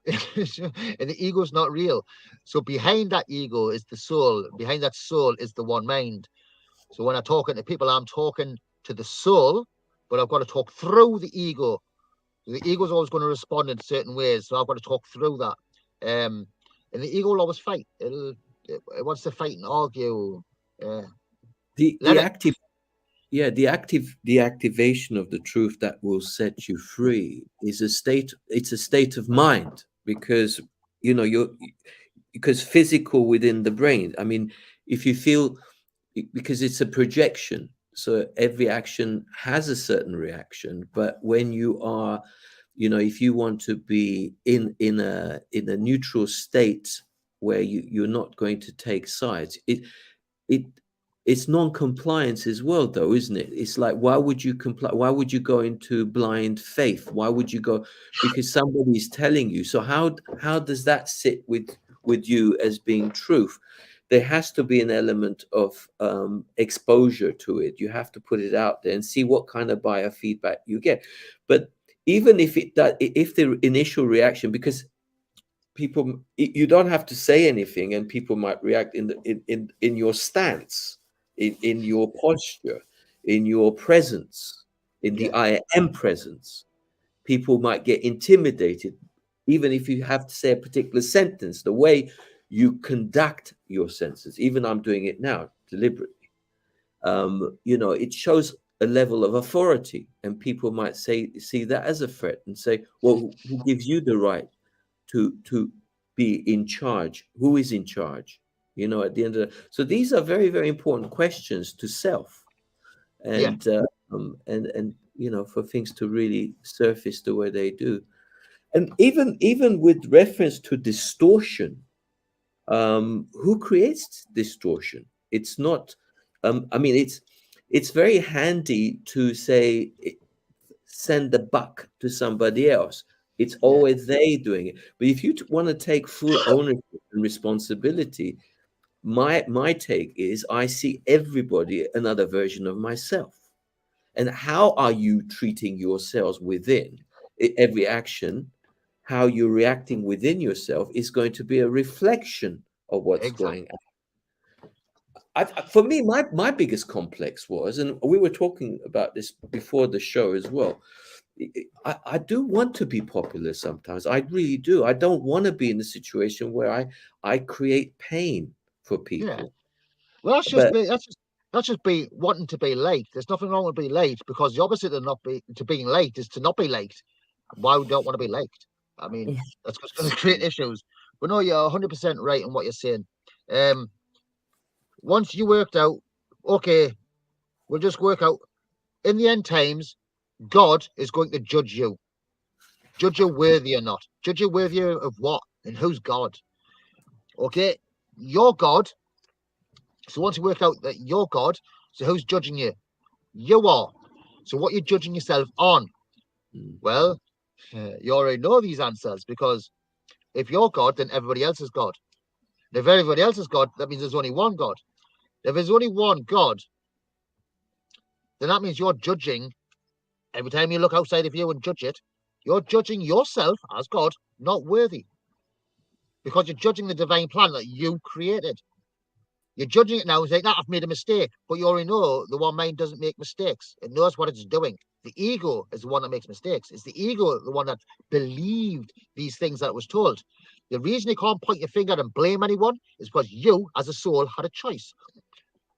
And the ego's not real. So behind that ego is the soul. Behind that soul is the one mind. So when I'm talking to people, I'm talking to the soul, but I've got to talk through the ego. The ego is always going to respond in certain ways, so I've got to talk through that. And the ego will always fight. It wants to fight and argue. The activation of the truth that will set you free is a state. It's a state of mind, because because physical within the brain. I mean, if you feel, because it's a projection, so every action has a certain reaction. But when you are, if you want to be in a neutral state where you're not going to take sides, it's non-compliance as well, though, isn't it? It's like, why would you comply? Why would you go into blind faith? Why would you go? Because somebody's telling you. So how does that sit with you as being truth? There has to be an element of exposure to it. You have to put it out there and see what kind of biofeedback you get. But even if if the initial reaction, because people, you don't have to say anything, and people might react in your stance, in your posture, in your presence, in the I am presence. People might get intimidated, even if you have to say a particular sentence, the way you conduct your senses. Even I'm doing it now deliberately. It shows a level of authority, and people might see that as a threat and say, well, who gives you the right to be in charge? Who is in charge? At the end of so these are very, very important questions to self, and for things to really surface the way they do. And even with reference to distortion, who creates distortion? It's not. It's very handy to say, send the buck to somebody else. It's always they doing it. But if you want to take full ownership and responsibility, my take is, I see everybody another version of myself. And how are you treating yourselves within every action? How you're reacting within yourself is going to be a reflection of what's going on. For me, my biggest complex was, and we were talking about this before the show as well, I do want to be popular sometimes. I really do. I don't want to be in a situation where I create pain for people. Yeah. Well, that's just be wanting to be late. There's nothing wrong with being late, because the opposite of being late is to not be late. Why we don't want to be late? I mean, that's going to create issues. But no, you're 100% right in what you're saying. Once you worked out, okay, we'll just work out, in the end times, God is going to judge you worthy or not. Judge you worthy of what? And who's God? Okay, you're God. So once you work out that you're God, so who's judging you? You are. So what you're judging yourself on? Well, You already know these answers, because if you're God, then everybody else is God. And if everybody else is God, that means there's only one God. If there's only one God, then that means you're judging. Every time you look outside of you and judge it, you're judging yourself as God not worthy, because you're judging the divine plan that you created. You're judging it now and saying, "Nah, I've made a mistake." But you already know the one mind doesn't make mistakes. It knows what it's doing. The ego is the one that makes mistakes. It's the ego, the one that believed these things that it was told. The reason you can't point your finger and blame anyone is because you, as a soul, had a choice.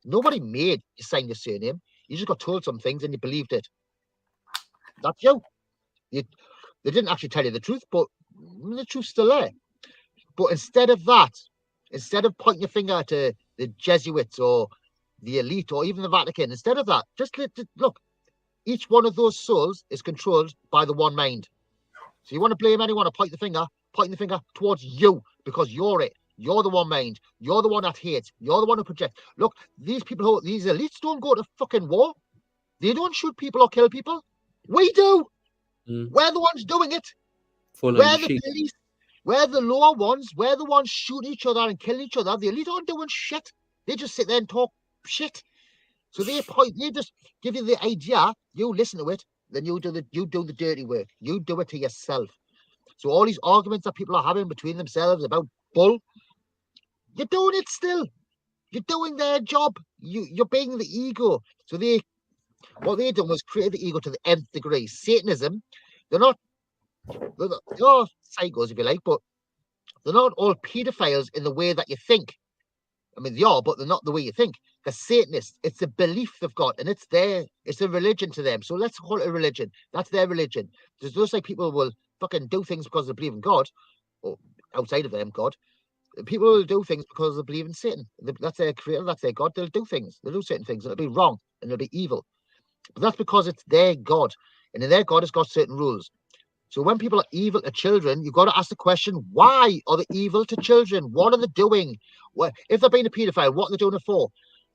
Nobody made you sign your surname. You just got told some things and you believed it. That's you. They didn't actually tell you the truth, but the truth's still there. But instead of that, instead of pointing your finger to the Jesuits or the elite or even the Vatican, instead of that, just look, each one of those souls is controlled by the one mind. So you want to blame anyone or point the finger towards you, because you're it. You're the one mind. You're the one that hates. You're the one who projects. Look, these people, these elites don't go to fucking war. They don't shoot people or kill people. We do. We're the ones doing it. We're the police. We're the lower ones. We're the ones shooting each other and killing each other. The elite aren't doing shit. They just sit there and talk shit. So they just give you the idea. You listen to it, then you do the dirty work. You do it to yourself. So all these arguments that people are having between themselves about bull, you're doing it still. You're doing their job. You're being the ego. So what they done was create the ego to the nth degree. Satanism, they're psychos if you like, but they're not all pedophiles in the way that you think. I mean, they are, but they're not the way you think. The Satanists, it's a belief they've got, and it's a religion to them. So let's call it a religion. That's their religion. There's just like people will fucking do things because they believe in God, or outside of them, God. People will do things because they believe in Satan. That's their creator, that's their God. They'll do things. They'll do certain things, and it'll be wrong, and it'll be evil. But that's because it's their God, and in their God, it's got certain rules. So when people are evil to children, you've got to ask the question, why are they evil to children? What are they doing? If they're being a paedophile, what are they doing it for?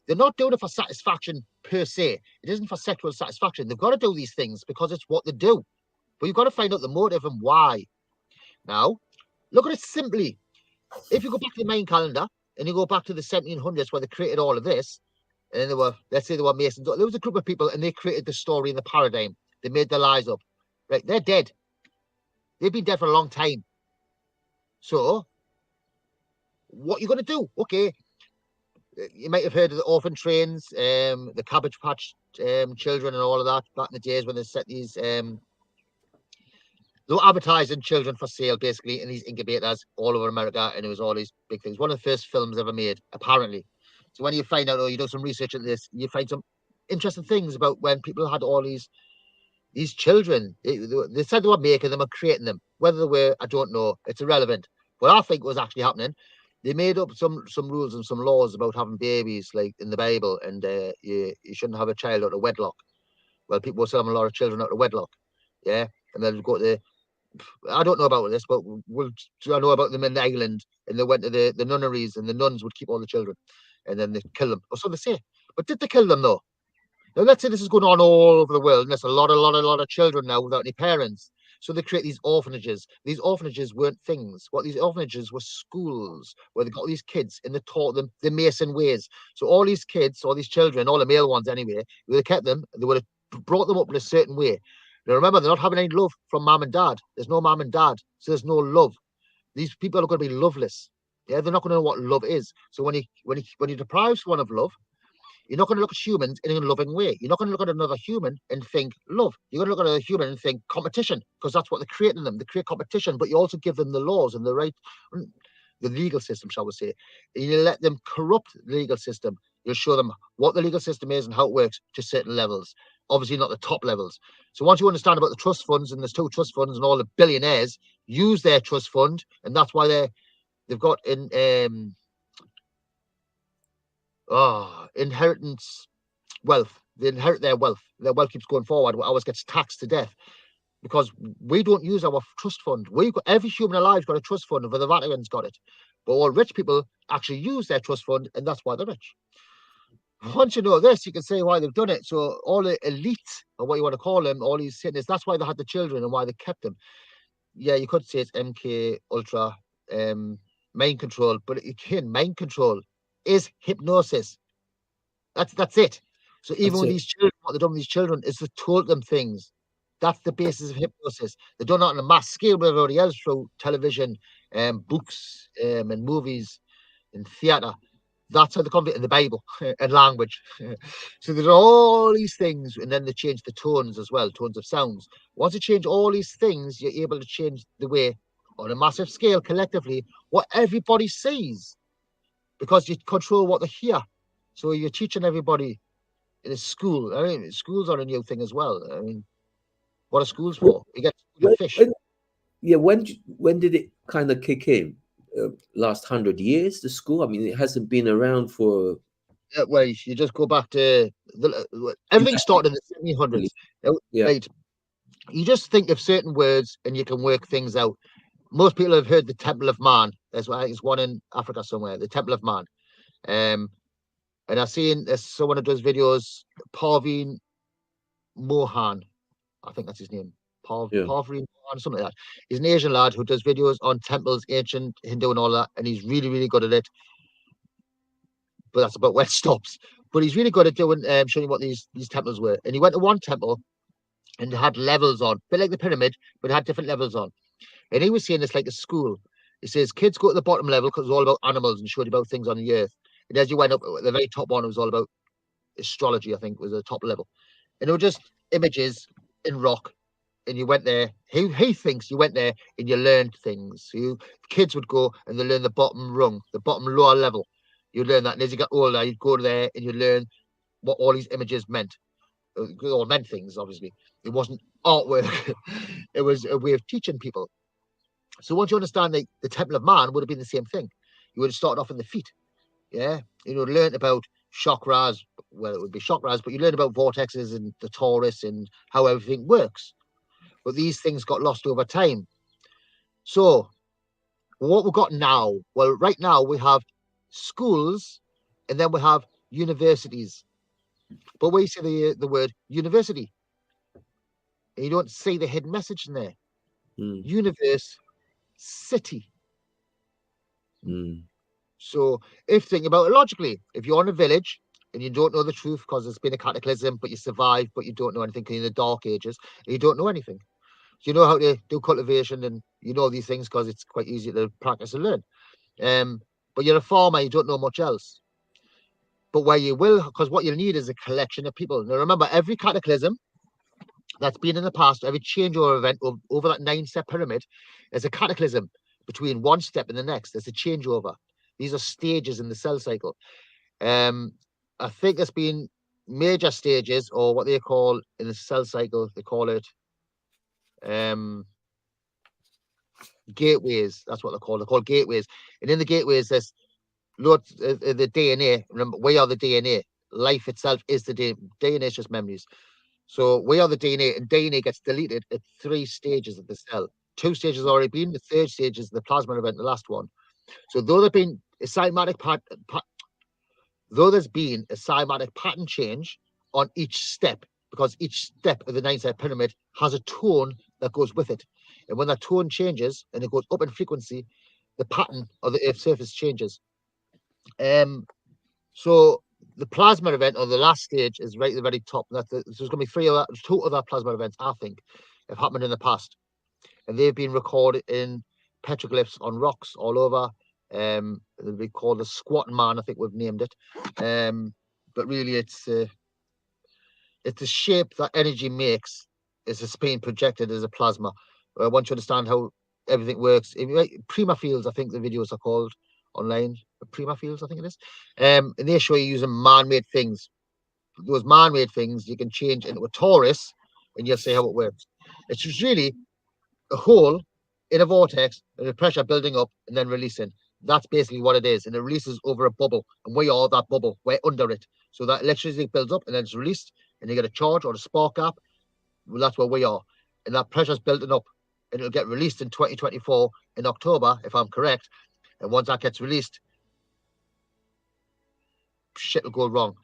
They're not doing it for satisfaction per se. It isn't for sexual satisfaction. They've got to do these things because it's what they do. But you've got to find out the motive and why. Now, look at it simply. If you go back to the Mayan calendar and you go back to the 1700s where they created all of this, and let's say they were Masons, there was a group of people and they created the story and the paradigm. They made their lies up. Right? They're dead. They've been dead for a long time. So, what you're going to do? Okay, you might have heard of the orphan trains, the Cabbage Patch children and all of that back in the days when they set these, they were advertising children for sale basically in these incubators all over America, and it was all these big things. One of the first films ever made, apparently. So when you find out, or you do some research into this, you find some interesting things about when people had all these children. They said they were making them or creating them. Whether they were, I don't know. It's irrelevant. What I think was actually happening, they made up some rules and some laws about having babies, like in the Bible, and you shouldn't have a child out of wedlock. Well, people were still having a lot of children out of wedlock. Yeah, and then go to I don't know about this, but I know about them in Ireland, and they went to the nunneries, and the nuns would keep all the children, and then they'd kill them. Or so they say. But did they kill them though? Now, let's say this is going on all over the world, and there's a lot of children now without any parents. So they create these orphanages. These orphanages weren't things. What these orphanages were schools where they got these kids and they taught them the Mason ways. So all these kids, all these children, all the male ones anyway, they kept them, they would have brought them up in a certain way. Now remember, they're not having any love from mom and dad. There's no mom and dad, so there's no love. These people are going to be loveless. Yeah, they're not going to know what love is. So when you deprive someone of love, you're not going to look at humans in a loving way. You're not going to look at another human and think love. You're going to look at another human and think competition, because that's what they're creating them. They create competition, but you also give them the laws and the right, the legal system, shall we say. And you let them corrupt the legal system. You'll show them what the legal system is and how it works to certain levels. Obviously not the top levels. So once you understand about the trust funds, and there's 2 trust funds, and all the billionaires use their trust fund, and that's why they've got inheritance wealth. They inherit their wealth. Their wealth keeps going forward. Ours gets taxed to death because we don't use our trust fund. Every human alive's got a trust fund, but the Vatican's got it. But all rich people actually use their trust fund, and that's why they're rich. once you know this, you can say why they've done it. So all the elite, or what you want to call them, all these Satanists, that's why they had the children and why they kept them. Yeah, you could say it's MK Ultra, mind control, but again, mind control is hypnosis. That's it. So even That's with it. these children, what they've done with these children is to told them things. That's the basis of hypnosis. They've done it on a mass scale with everybody else through television, books, and movies, and theatre. That's how they come in the Bible and language. So there's all these things, and then they change the tones as well, tones of sounds. Once you change all these things, you're able to change the way, on a massive scale, collectively, what everybody sees, because you control what they hear. So you're teaching everybody in a school. I mean, schools are a new thing as well. I mean, what are schools for? You get fish. When did it kind of kick in? Last 100 years, the school? I mean, it hasn't been around for. Well, you just go back to everything started in the 1700s. Yeah. Right. You just think of certain words and you can work things out. Most people have heard the Temple of Man. There's one in Africa somewhere, the Temple of Man. And I've seen there's someone who does videos, Parveen Mohan, I think that's his name. Parveen Mohan, something like that. He's an Asian lad who does videos on temples, ancient Hindu and all that, and he's really, really good at it. But that's about where it stops. But he's really good at doing showing you what these temples were. And he went to one temple and it had levels on, a bit like the pyramid, but it had different levels on. And he was saying it's like a school. He says kids go to the bottom level because it's all about animals and showed you about things on the earth. And as you went up, the very top one was all about astrology, I think, was the top level. And it were just images in rock. And you went there. He thinks you went there and you learned things. So kids would go and they learn the bottom rung, the bottom lower level. You learn that. And as you got older, you'd go there and you learn what all these images meant. It all meant things, obviously. It wasn't artwork. It was a way of teaching people. So once you understand the Temple of Man would have been the same thing. You would have started off in the feet. Yeah. You would learn about chakras. Well, it would be chakras, but you learn about vortexes and the torus and how everything works. But these things got lost over time. So what we've got now, well, right now we have schools and then we have universities. But where you say the word university, you don't see the hidden message in there. Universe city. So if thinking about it logically, if you're in a village and you don't know the truth because there's been a cataclysm, but you survived, but you don't know anything in the dark ages, and you don't know anything. So you know how to do cultivation and you know these things because it's quite easy to practice and learn. But you're a farmer, you don't know much else. But where you will, because what you'll need is a collection of people. Now remember, every cataclysm that's been in the past, every changeover event over that 9-step pyramid, is a cataclysm between one step and the next. There's a changeover. These are stages in the cell cycle. I think there's been major stages, or what they call in the cell cycle, they call it gateways. That's what they're called. They're called gateways. And in the gateways, there's loads the DNA. Remember, we are the DNA. Life itself is the DNA. DNA is just memories. So we are the DNA, and DNA gets deleted at 3 stages of the cell. 2 stages have already been. The 3rd stage is the plasma event, the last one. So though there's been a cymatic pattern change on each step, because each step of the 9-step pyramid has a tone that goes with it. And when that tone changes and it goes up in frequency, the pattern of the Earth's surface changes. So the plasma event, or the last stage, is right at the very top. There's going to be 2 other plasma events, I think, have happened in the past. And they've been recorded in petroglyphs on rocks all over. They'll be called the squatting man, I think we've named it. But really it's the shape that energy makes is being projected as a plasma. Once you understand how everything works, Prima fields, I think the videos are called online. Prima fields, I think it is. And they show you using man-made things. Those man-made things you can change into a torus, and you'll see how it works. It's just really a hole in a vortex and the pressure building up and then releasing. That's basically what it is. And it releases over a bubble, and we are that bubble. We're under it. So that electricity builds up and then it's released, and you get a charge or a spark gap. Well, that's where we are. And that pressure's building up, and it'll get released in 2024 in October, if I'm correct. And once that gets released, shit will go wrong.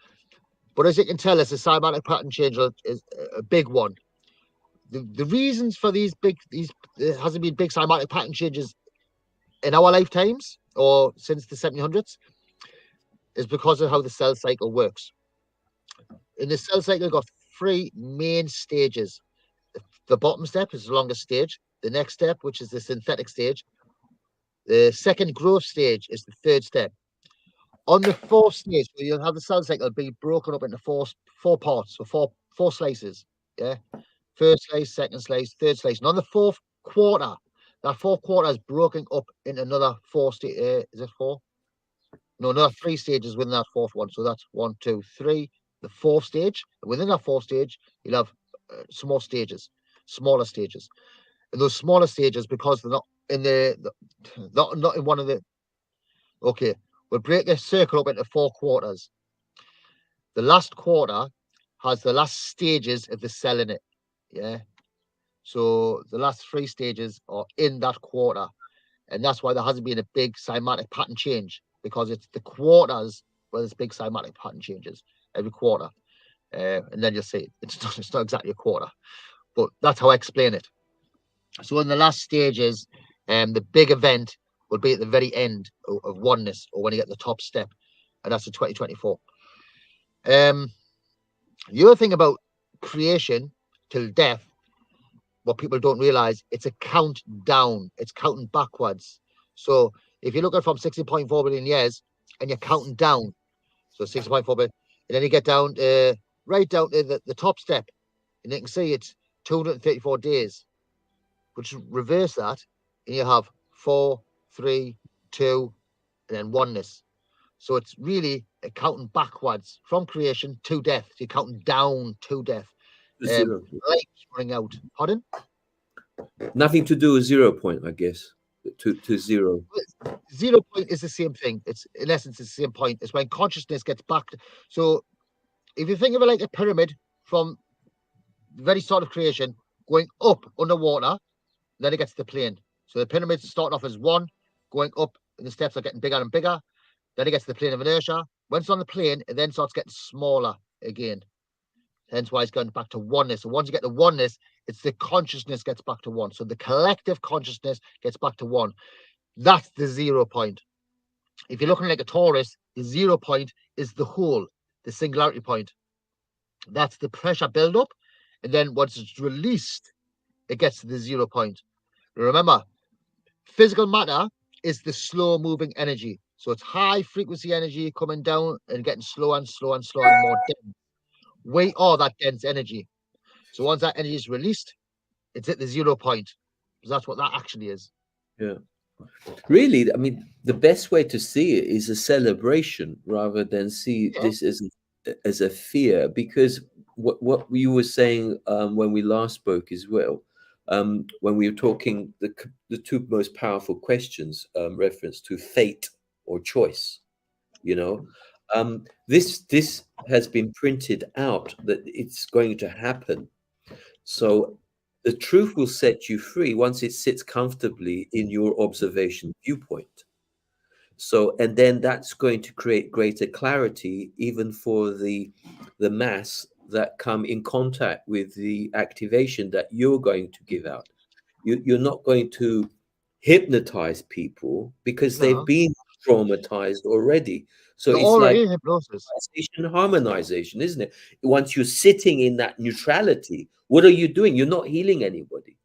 But as you can tell, it's a cymatic pattern change is a big one. The reasons for there hasn't been big cymatic pattern changes in our lifetimes or since the 1700s is because of how the cell cycle works. In the cell cycle, you've got 3 main stages. The bottom step is the longest stage. The next step, which is the synthetic stage. The second growth stage is the 3rd step. On the 4th stage, you'll have the cell cycle be broken up into four parts, so four slices. Yeah. First slice, second slice, third slice. And on the 4th quarter, that 4th quarter is broken up into another 4 stages. Is it 4? No, another 3 stages within that 4th one. So that's 1, 2, 3. The 4th stage. And within that 4th stage, you'll have smaller stages. And those smaller stages, because they're not in not in one of the. Okay, we'll break this circle up into 4 quarters. The last quarter has the last stages of the cell in it. Yeah. So the last 3 stages are in that quarter. And that's why there hasn't been a big cymatic pattern change, because it's the quarters where there's big cymatic pattern changes every quarter. And then you'll see it's not exactly a quarter, but that's how I explain it. So in the last stages, the big event will be at the very end of oneness, or when you get the top step, and that's the 2024. The other thing about creation till death, what people don't realize, it's a countdown. It's counting backwards. So if you look at from 16.4 billion years and you're counting down, so 16.4 billion, and then you get down right down to the top step, and you can see it's 234 days. But you reverse that, and you have 4, 3, 2, and then oneness. So it's really counting backwards from creation to death. You're counting down to death. Life's running out. Pardon? Nothing to do with 0 point, I guess. To 0. 0 point is the same thing. It's in essence it's the same point. It's when consciousness gets back. So if you think of it like a pyramid from the very start of creation, going up underwater, then it gets to the plane. So the pyramid's starting off as 1, going up, and the steps are getting bigger and bigger. Then it gets to the plane of inertia. When it's on the plane, it then starts getting smaller again. Hence why it's going back to oneness. So once you get to oneness, it's the consciousness gets back to 1. So the collective consciousness gets back to 1. That's the 0 point. If you're looking like a torus, the 0 point is the whole, the singularity point. That's the pressure buildup. And then once it's released, it gets to the 0 point. Remember, physical matter is the slow moving energy. So it's high frequency energy coming down and getting slower and slower and slower and more dense. We are that dense energy. So once that energy is released, it's at the 0 point. Because that's what that actually is. Yeah. Really, I mean, the best way to see it is a celebration rather than see this as a fear. Because what you were saying when we last spoke as well, when we were talking the 2 most powerful questions, reference to fate or choice, this has been printed out that it's going to happen. So the truth will set you free once it sits comfortably in your observation viewpoint. So, and then that's going to create greater clarity even for the mass that come in contact with the activation that you're going to give out. You're not going to hypnotize people because they've been traumatized already. So it's like hypnosis, harmonization, isn't it? Once you're sitting in that neutrality, what are you doing? You're not healing anybody.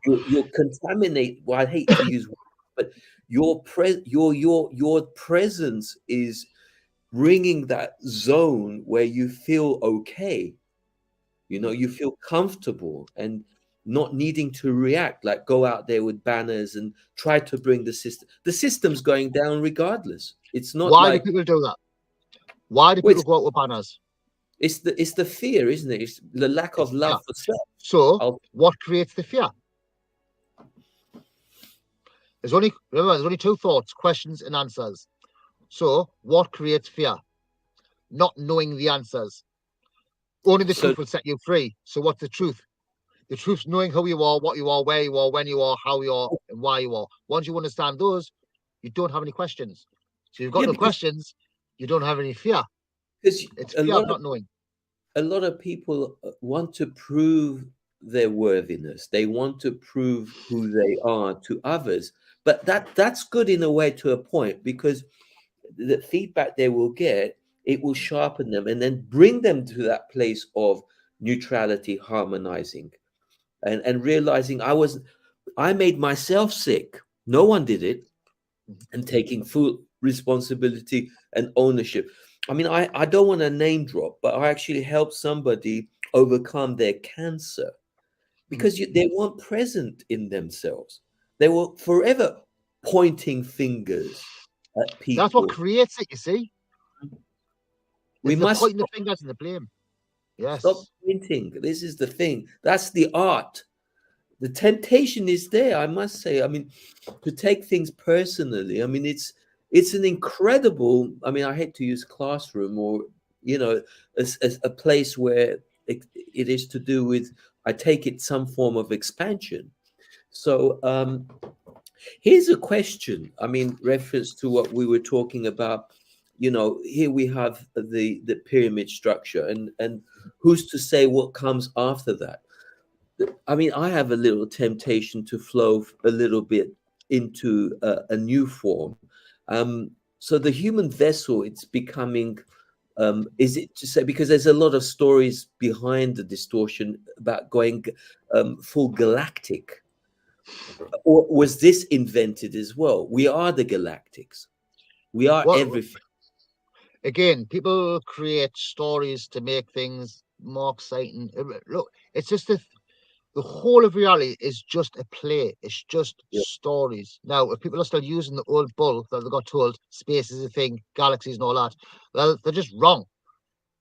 You're contaminate. Well, I hate to use, but your presence is bringing that zone where you feel okay. You feel comfortable and not needing to react, like go out there with banners and try to bring the system. The system's going down regardless. It's not. Why do people do that? Why do people go out with banners? It's the fear, isn't it? It's the lack of love for self. So what creates the fear? There's only 2 thoughts, questions and answers. So what creates fear? Not knowing the answers. Only the truth will set you free. So what's the truth? The truth's knowing who you are, what you are, where you are, when you are, how you are, and why you are. Once you understand those, you don't have any questions. So you've got no questions, you don't have any fear. Because It's a fear lot of of not knowing. people want to prove their worthiness. They want to prove who they are to others. But that's good in a way to a point, because the feedback they will get, it will sharpen them and then bring them to that place of neutrality, harmonizing, and realizing I made myself sick. No one did it, and taking full responsibility and ownership. I mean, I don't want to name drop, but I actually helped somebody overcome their cancer because they weren't present in themselves. They were forever pointing fingers at That's what people. creates it, you see. We It's the must pointing the fingers and the blame. stop Yes. pointing. This is the thing. That's the art. The temptation is there, I must say. I mean, to take things personally. I mean, it's an incredible. I mean, I hate to use classroom or as a place where it is to do with. I take it some form of expansion. So here's a question. I mean, reference to what we were talking about. Here we have the pyramid structure, and who's to say what comes after that? I mean, I have a little temptation to flow a little bit into a new form. So the human vessel, it's becoming. Is it to say, because there's a lot of stories behind the distortion about going full galactic, or was this invented as well? We are the galactics. We are Well, everything. again, people create stories to make things more exciting. Look, it's just the whole of reality is just a play. It's just Yeah. stories. Now, if people are still using the old bull that they got told space is a thing, galaxies and all that, well, they're just wrong.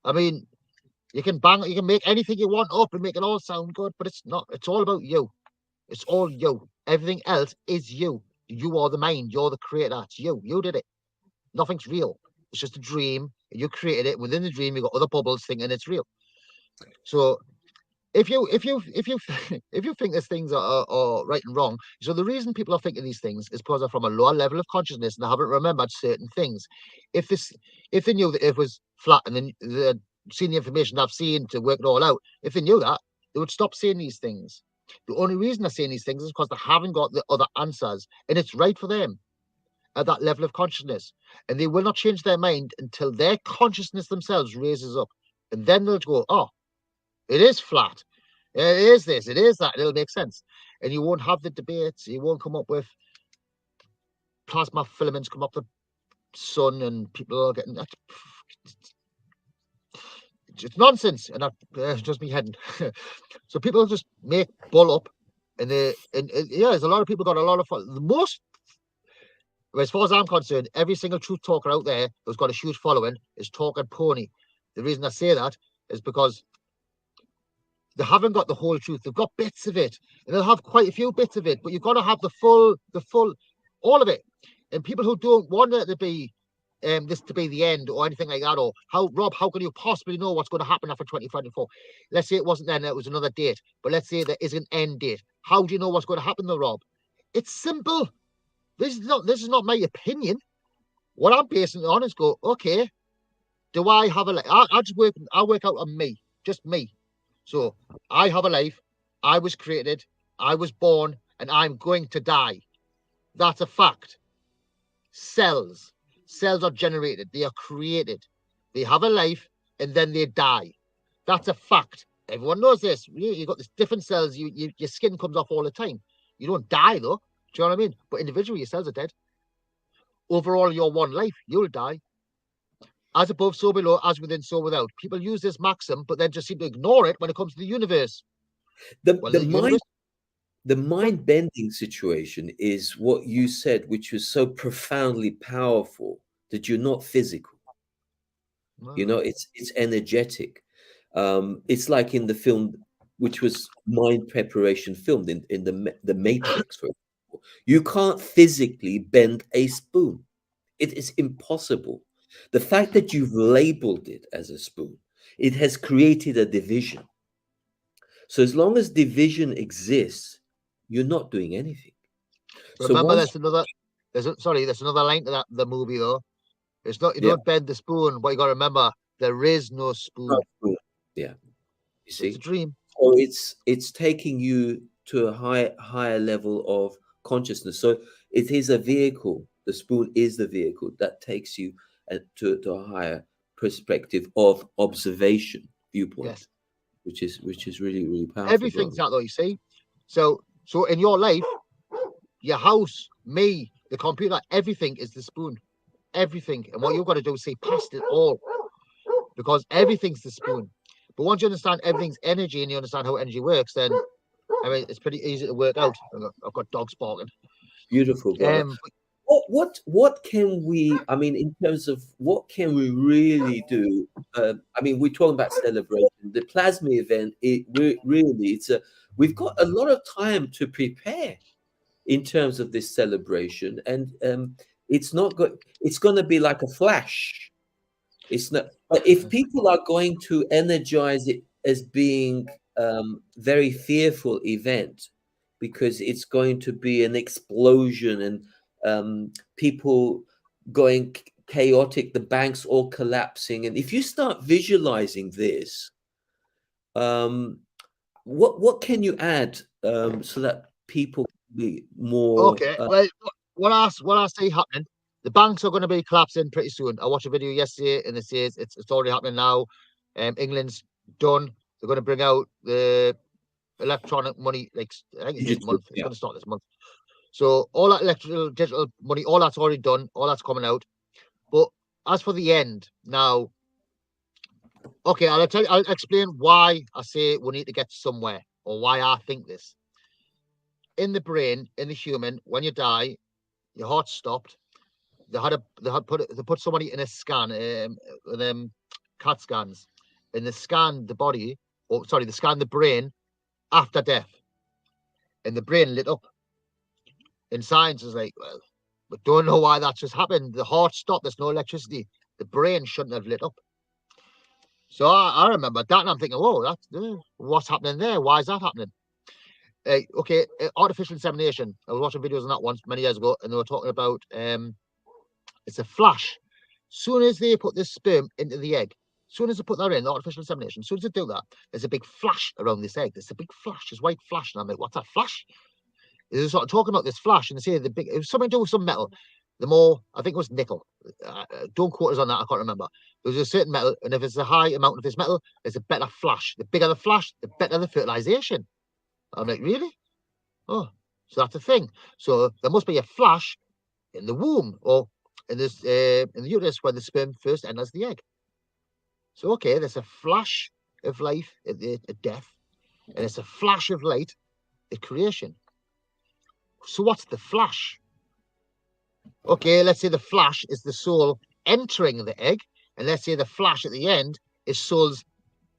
I mean, you can make anything you want up and make it all sound good, but it's not. It's all about you. It's all you. Everything else is you. You are the mind. You're the creator. It's you. You did it. Nothing's real. It's just a dream. You created it. Within the dream, you got other bubbles thinking it's real. So if you if you think these things are right and wrong, so the reason people are thinking these things is because they're from a lower level of consciousness and they haven't remembered certain things. If they knew that it was flat and then they'd seen the information I've seen to work it all out, if they knew that, they would stop saying these things. The only reason they're saying these things is because they haven't got the other answers, and it's right for them at that level of consciousness, and they will not change their mind until their consciousness themselves raises up, and then they'll go, oh, it is flat. It is this, it is that. It'll make sense. And you won't have the debates. You won't come up with plasma filaments come up the sun and people are getting that. It's nonsense. And that's just me heading. So people just make bull up. And yeah, there's a lot of people got a lot of fun. The most, as far as I'm concerned, every single truth talker out there who's got a huge following is talk and pony. The reason I say that is because they haven't got the whole truth. They've got bits of it, and they'll have quite a few bits of it. But you've got to have the full, all of it. And people who don't want it to be this to be the end or anything like that, or Rob, how can you possibly know what's going to happen after 2024? Let's say it wasn't then; it was another date. But let's say there is an end date. How do you know what's going to happen, though, Rob? It's simple. This is not my opinion. What I'm basing it on is go, okay. Do I have a? I work out on me, just me. So I have a life. I was created. I was born, and I'm going to die. That's a fact. Cells are generated. They are created. They have a life, and then they die. That's a fact. Everyone knows this. You've got these different cells. Your skin comes off all the time. You don't die though. Do you know what I mean? But individually, your cells are dead. Overall, your one life, you'll die. As above, so below, as within, so without. People use this maxim, but then just seem to ignore it when it comes to the universe. The mind bending situation is what you said, which was so profoundly powerful that you're not physical. Wow. It's energetic. It's like in the film, which was mind preparation filmed in the Matrix, for example. You can't physically bend a spoon. It is impossible. The fact that you've labeled it as a spoon, it has created a division. So as long as division exists, you're not doing anything. Remember, there's another line to the movie though. It's not you don't bend the spoon, but you got to remember There is no spoon. Yeah, you It's see. a dream. So it's taking you to a higher level of consciousness. So it is a vehicle. The spoon is the vehicle that takes you to a higher perspective of observation viewpoint, Yes. which is really, really powerful. Everything's that though, you see. So in your life, your house, me, the computer, everything is the spoon. Everything. And what you've got to do is see past it all. Because everything's the spoon. But once you understand everything's energy and you understand how energy works, then I mean it's pretty easy to work out. I've got dogs barking. Beautiful, brother. What can we, I mean, in terms of what can we really do? I mean, we're talking about celebration. The plasma event, we've got a lot of time to prepare in terms of this celebration, and it's going to be like a flash. It's not, but if people are going to energize it as being very fearful event, because it's going to be an explosion and people going chaotic, the banks all collapsing, and if you start visualizing this, what can you add so that people be more okay? Well, what I see happening, the banks are going to be collapsing pretty soon. I watched a video yesterday, and it says it's already happening now. England's done. They're going to bring out the electronic money. Like I think it's this month. It's going to start this month. So all that digital money, all that's already done. All that's coming out. But as for the end, now, okay, I'll explain why I say we need to get somewhere, or why I think this. In the brain, in the human, when you die, your heart stopped. They put somebody in a scan, CAT scans, and they scanned the body, they scanned the brain after death, and the brain lit up. And science is like, well, we don't know why that just happened. The heart stopped. There's no electricity. The brain shouldn't have lit up. So I remember that, and I'm thinking, whoa, that's what's happening there? Why is that happening? Okay, artificial insemination. I was watching videos on that once many years ago, and they were talking about it's a flash. Soon as they put this sperm into the egg, soon as they put that in, the artificial insemination, soon as they do that, there's a big flash around this egg. There's a big flash, this white flash, and I'm like, what's that flash? They're sort of talking about this flash, and they say it was something to do with some metal. I think it was nickel. Don't quote us on that. I can't remember. There's a certain metal, and if it's a high amount of this metal, there's a better flash. The bigger the flash, the better the fertilization. I'm like, really? Oh, so that's a thing. So there must be a flash in the womb or in the uterus when the sperm first enters the egg. So okay, there's a flash of life at death, and it's a flash of light at creation. So what's the flash? Okay, let's say the flash is the soul entering the egg, and let's say the flash at the end is souls.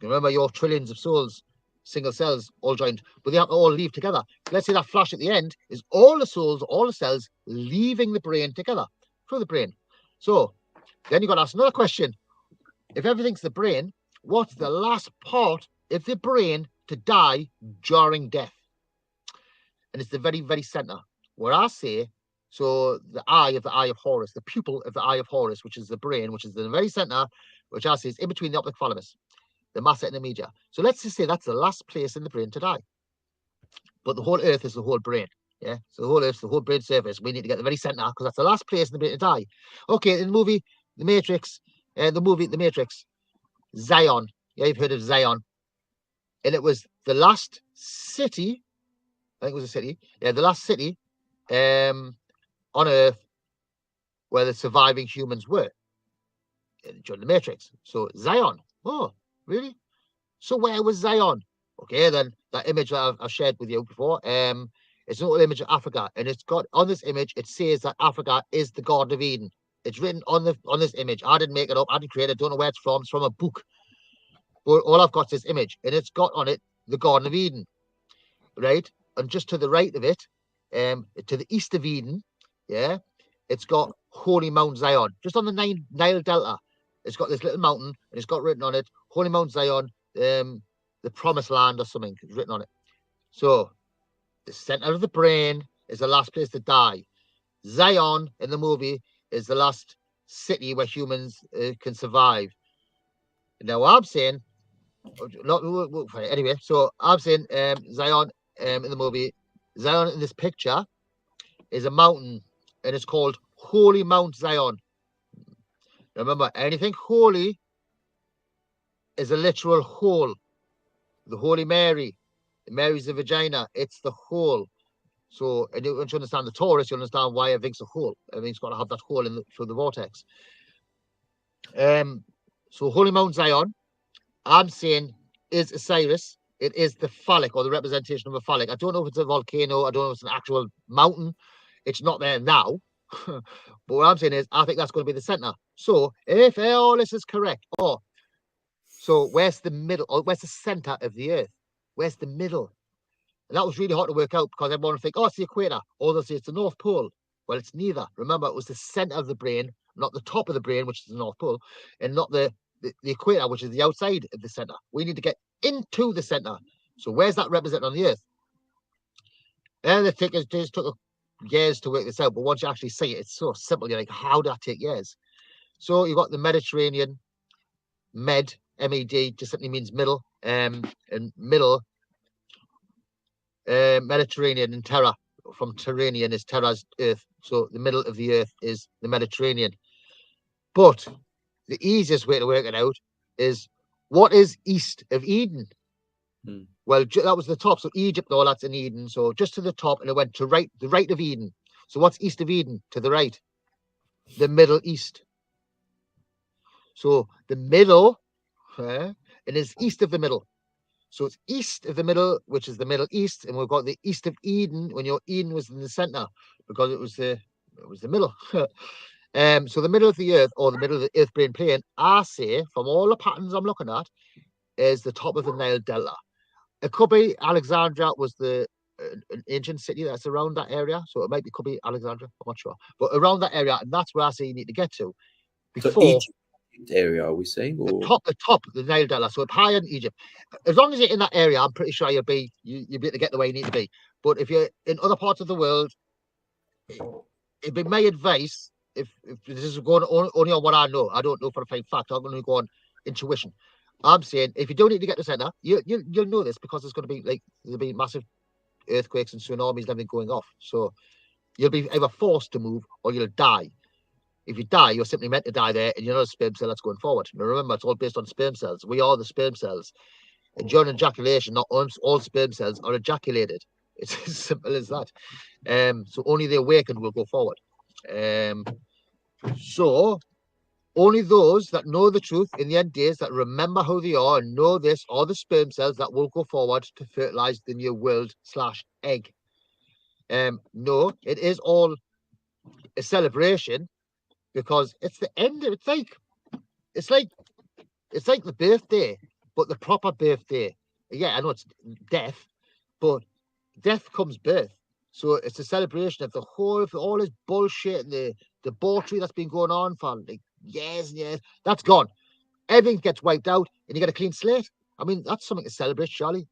Remember your trillions of souls, single cells all joined, but they have to all leave together. Let's say that flash at the end is all the souls, all the cells leaving the brain together through the brain. So then you've got to ask another question. If everything's the brain, what's the last part of the brain to die during death? And it's the very, very center where I say, so the eye of Horus, the pupil of the eye of Horus, which is the brain, which is the very center, which I say is in between the optic thalamus, the massa and the media. So let's just say that's the last place in the brain to die. But the whole earth is the whole brain. Yeah. So the whole earth, the whole brain surface. We need to get the very center because that's the last place in the brain to die. Okay, in the movie, The Matrix, Zion. Yeah, you've heard of Zion. And it was the last city, I think it was a city. Yeah, the last city on Earth where the surviving humans were during the Matrix. So Zion. Oh, really? So where was Zion? Okay, then that image that I've shared with you before, it's an old image of Africa, and it's got on this image, it says that Africa is the Garden of Eden. It's written on this image. I didn't make it up, I didn't create it, don't know where it's from a book. But all I've got is this image, and it's got on it the Garden of Eden. Right? And just to the right of it, to the east of Eden, yeah, it's got Holy Mount Zion. Just on the Nile Delta, it's got this little mountain, and it's got written on it, Holy Mount Zion, the Promised Land or something. It's written on it. So the center of the brain is the last place to die. Zion in the movie is the last city where humans can survive. Now I'm saying, not anyway. So I'm saying Zion in the movie, Zion in this picture is a mountain, and it's called Holy Mount Zion. Remember, anything holy is a literal hole. The Holy Mary, Mary's the vagina. It's the hole. So, and once you understand the torus, you understand why everything's a hole. Everything's got to have that hole in through the vortex. So Holy Mount Zion, I'm saying, is Osiris. It is the phallic, or the representation of a phallic. I don't know if it's a volcano. I don't know if it's an actual mountain. It's not there now. But what I'm saying is, I think that's going to be the center. So if all this is correct, so where's the middle, or where's the center of the Earth? Where's the middle? And that was really hard to work out, because everyone would think, oh, it's the equator, or they'll say it's the North Pole. Well, it's neither. Remember, it was the center of the brain, not the top of the brain, which is the North Pole, and not the equator, which is the outside of the center. We need to get into the center. So where's that represented on the Earth? And the thing is, it took years to work this out, but once you actually see it, it's so simple. You're like, how did that take years? So you've got the Mediterranean, med, M-E-D, just simply means middle, and middle, Mediterranean and terra, from Terranean is terra's earth. So the middle of the Earth is the Mediterranean. But the easiest way to work it out is, what is east of Eden? Well, that was the top. So Egypt, all that's in Eden. So just to the top, and it went to the right of Eden. So what's east of Eden? To the right, the Middle East. So the middle, it is east of the middle. So it's east of the middle, which is the Middle East, and we've got the east of Eden, when your Eden was in the center, because it was the middle. So the middle of the Earth, or the middle of the Earth brain plane, I say, from all the patterns I'm looking at, is the top of the Nile Delta. It could be Alexandria was an ancient city that's around that area, so it could be Alexandria. I'm not sure, but around that area, and that's where I say you need to get to before. So Egypt area, are we saying? Or? The top of the Nile Delta, so it's higher in Egypt. As long as you're in that area, I'm pretty sure you'll be able to get the way you need to be. But if you're in other parts of the world, it'd be my advice, if this is going only on what I know, I don't know for a fact, I'm going to go on intuition. I'm saying, if you don't need to get to the center, you'll know this, because there's going to be there'll be massive earthquakes and tsunamis and everything going off. So you'll be either forced to move, or you'll die. If you die, you're simply meant to die there, and you're not a sperm cell that's going forward. Now remember, it's all based on sperm cells. We are the sperm cells. And during ejaculation, not all sperm cells are ejaculated. It's as simple as that. So only the awakened will go forward. So only those that know the truth in the end days, that remember who they are and know this, are the sperm cells that will go forward to fertilize the new world/egg. No, it is all a celebration, because it's the end. It's like the birthday, but the proper birthday. Yeah, I know it's death, but death comes birth. So it's a celebration of the whole of all this bullshit and the debauchery that's been going on for like years and years. That's gone. Everything gets wiped out, and you get a clean slate. I mean, that's something to celebrate, surely.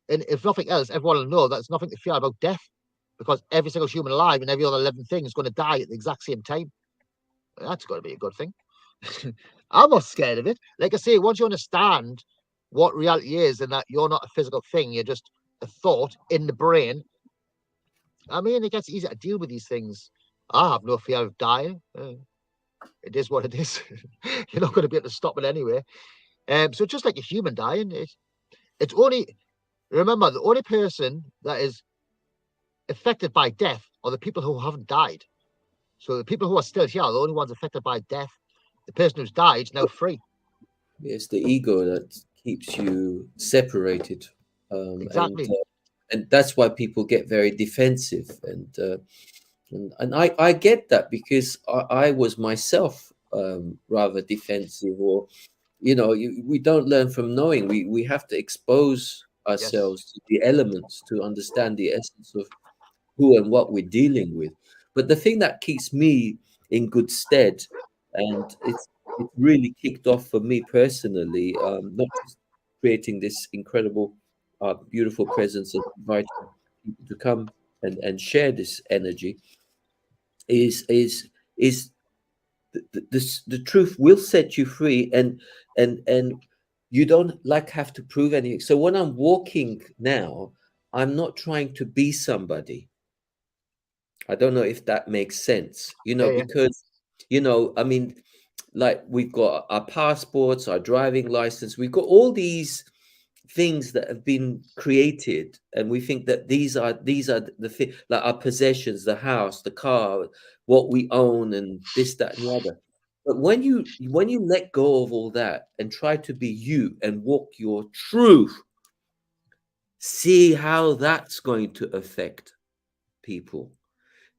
And if nothing else, everyone will know that there's nothing to fear about death, because every single human alive and every other living thing is going to die at the exact same time. That's got to be a good thing. I'm not scared of it. Like I say, once you understand what reality is, and that you're not a physical thing, you're just a thought in the brain, I mean, it gets easier to deal with these things. I have no fear of dying. It is what it is. You're not going to be able to stop it anyway. So just like a human dying, it's only, remember, the only person that is affected by death are the people who haven't died. So the people who are still here are the only ones affected by death. The person who's died is now free. It's the ego that keeps you separated. Exactly. And that's why people get very defensive. And I get that, because I was myself rather defensive, or, we don't learn from knowing. We have to expose ourselves to the elements to understand the essence of who and what we're dealing with. But the thing that keeps me in good stead, and it's really kicked off for me personally, not just creating this incredible, beautiful presence and inviting people to come and share this energy, is the truth will set you free, and you don't like have to prove anything. So when I'm walking now, I'm not trying to be somebody. I don't know if that makes sense, Yeah, yeah. because, I mean, like we've got our passports, our driving license, we've got all these things that have been created, and we think that these are the thing, like our possessions, the house, the car, what we own, and this, that, and the other. But when you let go of all that and try to be you and walk your truth, see how that's going to affect people,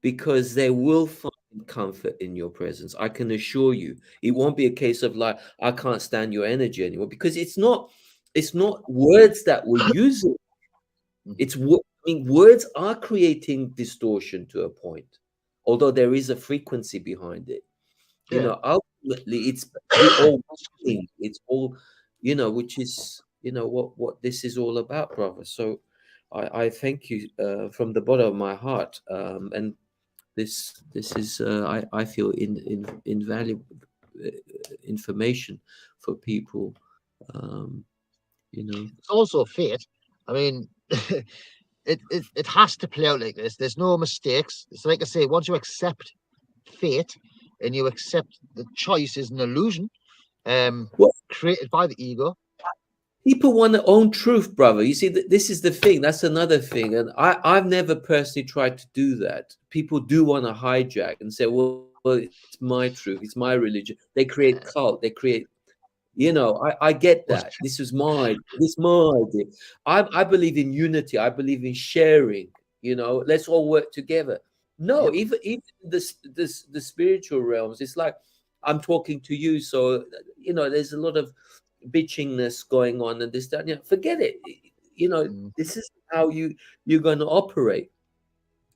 because they will find comfort in your presence. I can assure you, it won't be a case of like, I can't stand your energy anymore, because it's not words that we're using. It's I mean, words are creating distortion to a point, although there is a frequency behind it. Yeah. Ultimately, we're all one. It's all, which is, what this is all about, brother. So I thank you from the bottom of my heart, and this is I feel invaluable information for people. It's also fate. I mean, it has to play out like this. There's no mistakes. It's like I say, once you accept fate and you accept the choice is an illusion, Well, created by the ego. people want their own truth, brother. You see, this is the thing. That's another thing, and I've never personally tried to do that. People do want to hijack and say, well, it's my truth, it's my religion. They create cult. They create. I get that. This is my idea. I believe in unity. I believe in sharing. Let's all work together. No, Yep. even the spiritual realms. It's like I'm talking to you, so there's a lot of bitchingness going on and this, that. Forget it. This is how you're going to operate.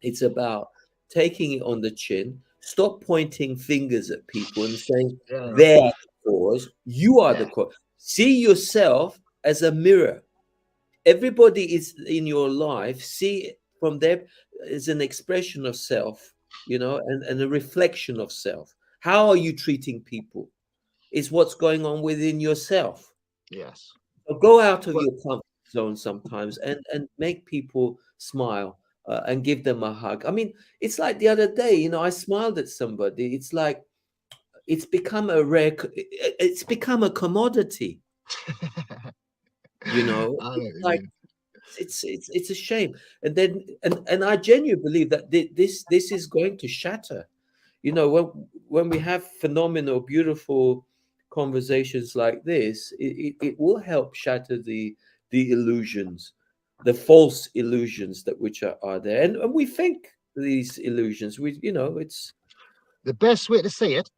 It's about taking it on the chin. Stop pointing fingers at people and saying Yeah. they're the cause. You are the Yeah. cause. See yourself as a mirror. Everybody is in your life. See it from them as an expression of self, and a reflection of self. How are you treating people? Is what's going on within yourself. Yes. So go out of Well, your comfort zone sometimes and make people smile, and give them a hug. I mean, it's like the other day, I smiled at somebody. It's like it's become it's become a commodity. I know It's what you like mean. it's a shame. And then and I genuinely believe that this is going to shatter. When we have phenomenal, beautiful conversations like this, it will help shatter the illusions, the false illusions that which are there, and we think these illusions. It's The best way to say it,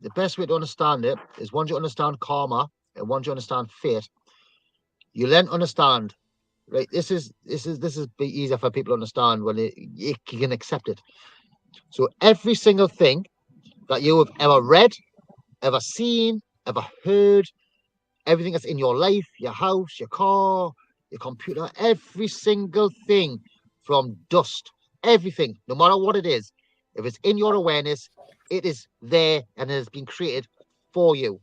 the best way to understand it is once you understand karma and once you understand fate, you then understand. Right, this is be easier for people to understand when you can accept it. So every single thing that you have ever read, ever seen, ever heard, everything that's in your life, your house, your car, your computer, every single thing from dust, everything, no matter what it is, if it's in your awareness, it is there and it has been created for you.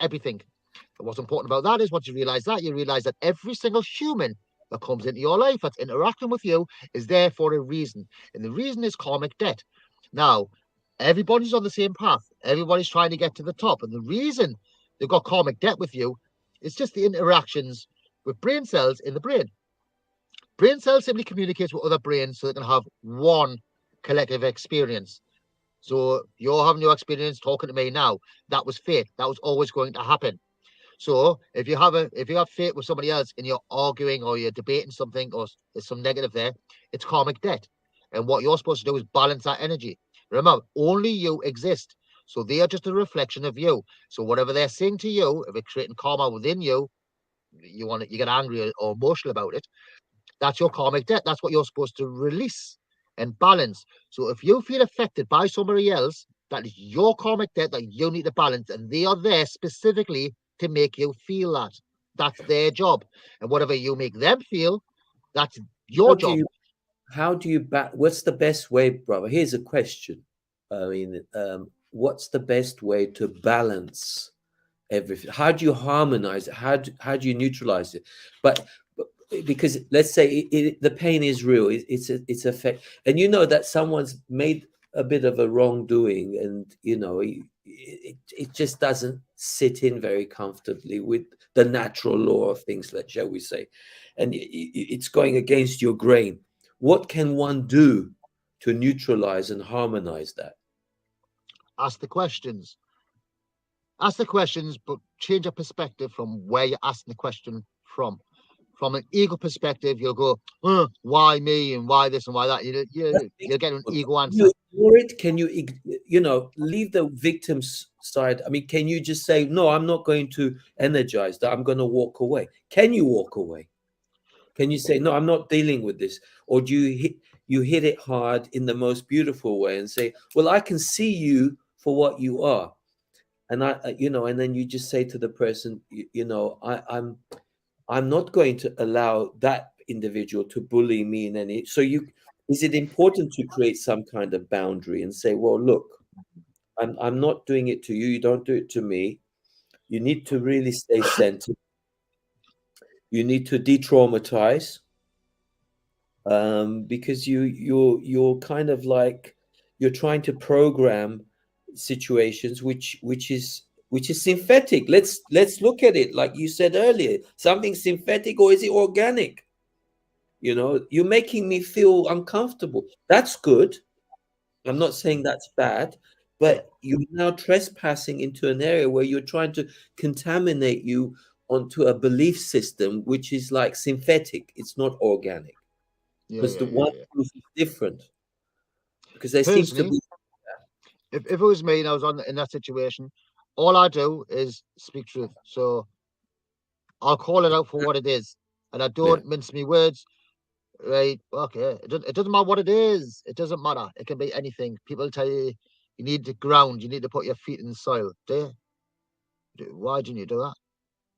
Everything. And what's important about that is once you realize that every single human that comes into your life, that's interacting with you, is there for a reason. And the reason is karmic debt. Now, everybody's on the same path. Everybody's trying to get to the top. And the reason they've got karmic debt with you is just the interactions with brain cells in the brain. Brain cells simply communicates with other brains so they can have one collective experience. So you're having your experience talking to me now. That was fate. That was always going to happen. So if you have fate with somebody else and you're arguing or you're debating something or there's some negative there, it's karmic debt. And what you're supposed to do is balance that energy. Remember, only you exist. So they are just a reflection of you. So whatever they're saying to you, if it's creating karma within you, you get angry or emotional about it. That's your karmic debt. That's what you're supposed to release and balance. So if you feel affected by somebody else, that is your karmic debt that you need to balance, and they are there specifically to make you feel that. That's their job, and whatever you make them feel, that's how your do job. you what's the best way, brother? Here's a question. I mean, what's the best way to balance everything? How do you harmonize it? How do you neutralize it? But because let's say the pain is real, it's effect, and you know that someone's made a bit of a wrongdoing, and you know it just doesn't sit in very comfortably with the natural law of things, shall we say, and it's going against your grain. What can one do to neutralize and harmonize that? Ask the questions. Ask the questions, but change your perspective from where you're asking the question from. From an ego perspective, you'll go, why me and why this and why that? You'll get an ego answer. You ignore it? Can you, leave the victim's side? I mean, can you just say, no, I'm not going to energize that. I'm going to walk away. Can you walk away? Can you say, no, I'm not dealing with this? Or do you hit it hard in the most beautiful way and say, well, I can see you for what you are. And and then you just say to the person, I'm not going to allow that individual to bully me in any. So is it important to create some kind of boundary and say, well, look, I'm not doing it to you. You don't do it to me. You need to really stay centered. You need to de-traumatize, because you're kind of like you're trying to program situations which is synthetic. Let's look at it like you said earlier. Something synthetic, or is it organic? You're making me feel uncomfortable. That's good. I'm not saying that's bad, but you're now trespassing into an area where you're trying to contaminate you onto a belief system which is like synthetic. It's not organic, because the one is different. Because there seems to be. If it was me and I was in that situation, all I do is speak truth. So I'll call it out for what it is, and I don't mince my words. Right? Okay. It doesn't matter what it is. It doesn't matter. It can be anything. People tell you you need to ground. You need to put your feet in the soil. Why do you need to do that?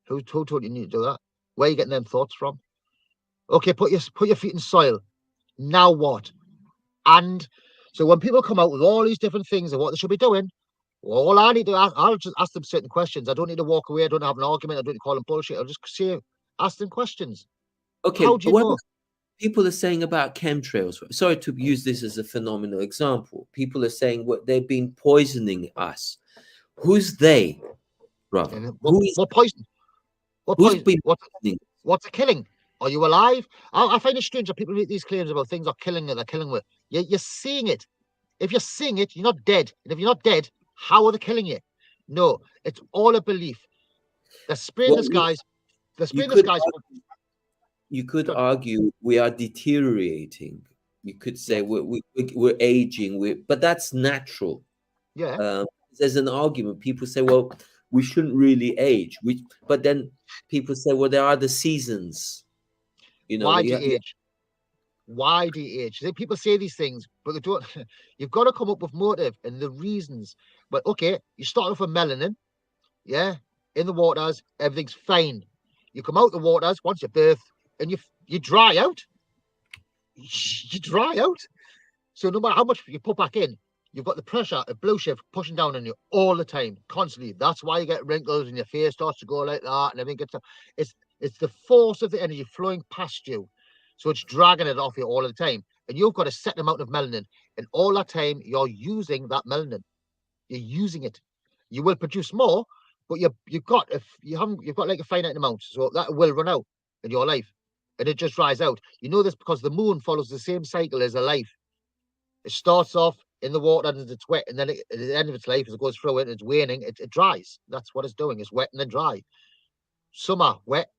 Who told you need to do that? Where are you getting them thoughts from? Okay, put your feet in soil. Now what? And so when people come out with all these different things of what they should be doing, well, all I need to ask, I'll just ask them certain questions. I don't need to walk away. I don't have an argument. I don't need to call them bullshit. I'll just ask them questions. Okay, how do you know? People are saying about chemtrails. Sorry to use this as a phenomenal example. People are saying they've been poisoning us. Who's they, brother? What poison? What poison? What's a killing? Are you alive? I find it strange that people make these claims about things are killing that they're killing with. You're seeing it. If you're seeing it, you're not dead. And if you're not dead, how are they killing you? No, it's all a belief. They're spraying the skies. They're spraying the skies. You could argue we are deteriorating. You could say we're aging. But that's natural. Yeah. There's an argument. People say, well, we shouldn't really age. But then people say, well, there are the seasons. Why do you age? Why do you age? People say these things, but they don't. You've got to come up with motive and the reasons. But okay, you start off with melanin, in the waters, everything's fine. You come out the waters once you birth, and you dry out. You dry out. So no matter how much you put back in, you've got the pressure of blue shift pushing down on you all the time, constantly. That's why you get wrinkles and your face starts to go like that, and everything gets. It's the force of the energy flowing past you. So it's dragging it off you all the time. And you've got a set amount of melanin. And all that time, you're using that melanin. You're using it. You will produce more, but you've got like a finite amount. So that will run out in your life. And it just dries out. You know this because the moon follows the same cycle as a life. It starts off in the water and it's wet. And then at the end of its life, as it goes through it, it's waning, it dries. That's what it's doing. It's wet and then dry. Summer, wet.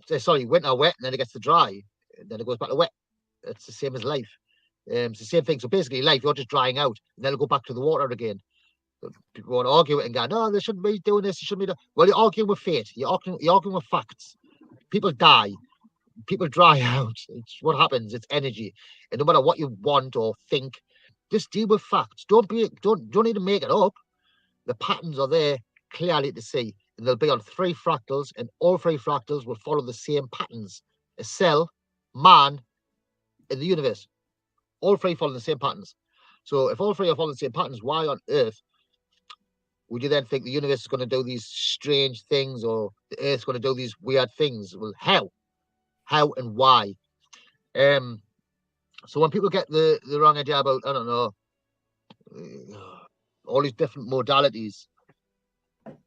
Winter, wet, and then it gets to dry. And then it goes back to wet. It's the same as life. It's the same thing. So basically, life, you're just drying out, and then it'll go back to the water again. People want to argue it and go, no, they shouldn't be doing this. You shouldn't be doing. Well, you're arguing with fate. You're arguing with facts. People die. People dry out. It's what happens. It's energy, and no matter what you want or think, just deal with facts. Don't need to make it up. The patterns are there clearly to see. And they'll be on 3 fractals, and all 3 fractals will follow the same patterns. A cell, man, in the universe. All 3 follow the same patterns. So if all 3 are following the same patterns, why on earth would you then think the universe is going to do these strange things, or the Earth's going to do these weird things? Well, how and why? So when people get the wrong idea about, I don't know, all these different modalities,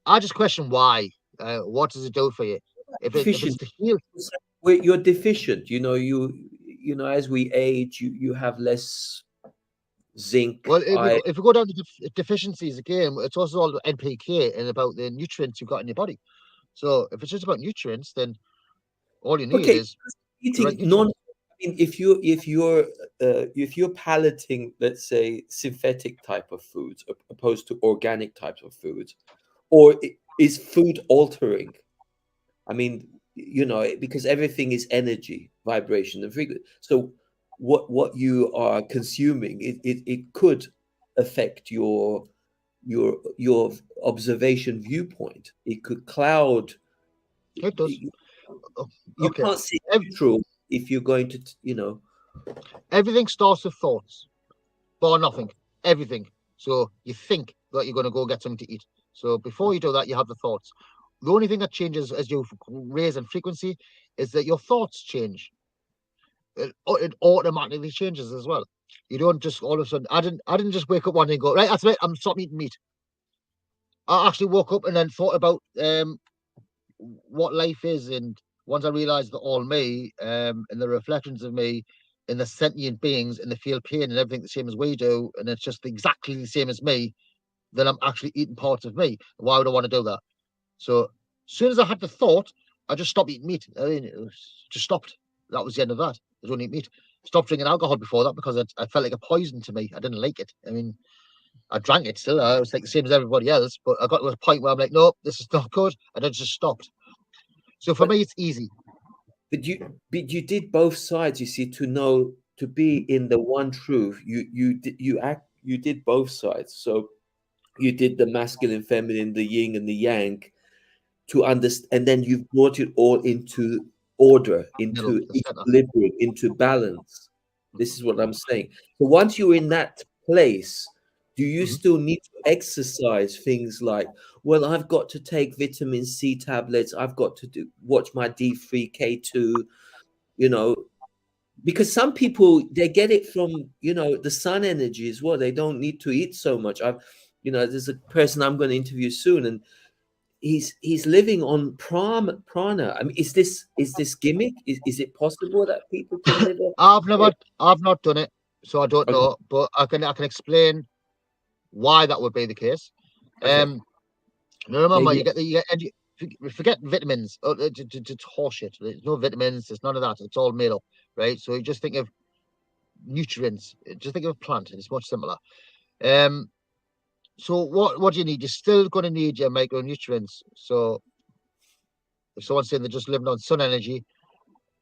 I just question why. What does it do for you? If it's to heal, you're deficient. You know, as we age, you have less zinc. well, if we go down to deficiencies again, it's also all about NPK and about the nutrients you've got in your body. So if it's just about nutrients, then all you need is eating right nutrients. I mean, if you're palating, let's say, synthetic type of foods opposed to organic types of foods, or is food altering? I mean, you know, because everything is energy, vibration, and frequency. So what you are consuming, it could affect your observation viewpoint. It could cloud. It does. You can't see neutral if you're going to, you know. Everything starts with thoughts, bar nothing. Everything. So you think that you're going to go get something to eat. So before you do that, you have the thoughts. The only thing that changes as you raise in frequency is that your thoughts change. It automatically changes as well. You don't just all of a sudden. I didn't just wake up one day and go, right, that's it, I'm stopping eating meat. I actually woke up and then thought about what life is, and once I realized that all me and the reflections of me and the sentient beings and they feel pain and everything the same as we do, and it's just exactly the same as me, then I'm actually eating parts of me. Why would I want to do that? So as soon as I had the thought, I just stopped eating meat. I mean, it just stopped. That was the end of that. I don't eat meat. Stopped drinking alcohol before that because I felt like a poison to me. I didn't like it. I mean, I drank it still. I was like the same as everybody else, but I got to a point where I'm like, no, this is not good, and I just stopped. So for me, it's easy. But you did both sides. You see, to be in the one truth. You did both sides. So you did the masculine, feminine, the yin and the yang, to understand, and then you've brought it all into order, into equilibrium, into balance. This is what I'm saying. So once you're in that place, do you still need to exercise things like, well, I've got to take vitamin C tablets, I've got to watch my D3, K2, you know, because some people, they get it from, you know, the sun energy as well. They don't need to eat so much. There's a person I'm going to interview soon, and he's living on prana. I mean, is this gimmick? Is it possible that people can live on? I've not done it, so I don't know, but I can explain why that would be the case. No, remember, you get and you forget vitamins. It's horseshit. There's no vitamins. There's none of that. It's all made up, right? So you just think of nutrients. Just think of a plant. It's much simpler. So what do you need? You're still going to need your micronutrients. So if someone's saying they're just living on sun energy,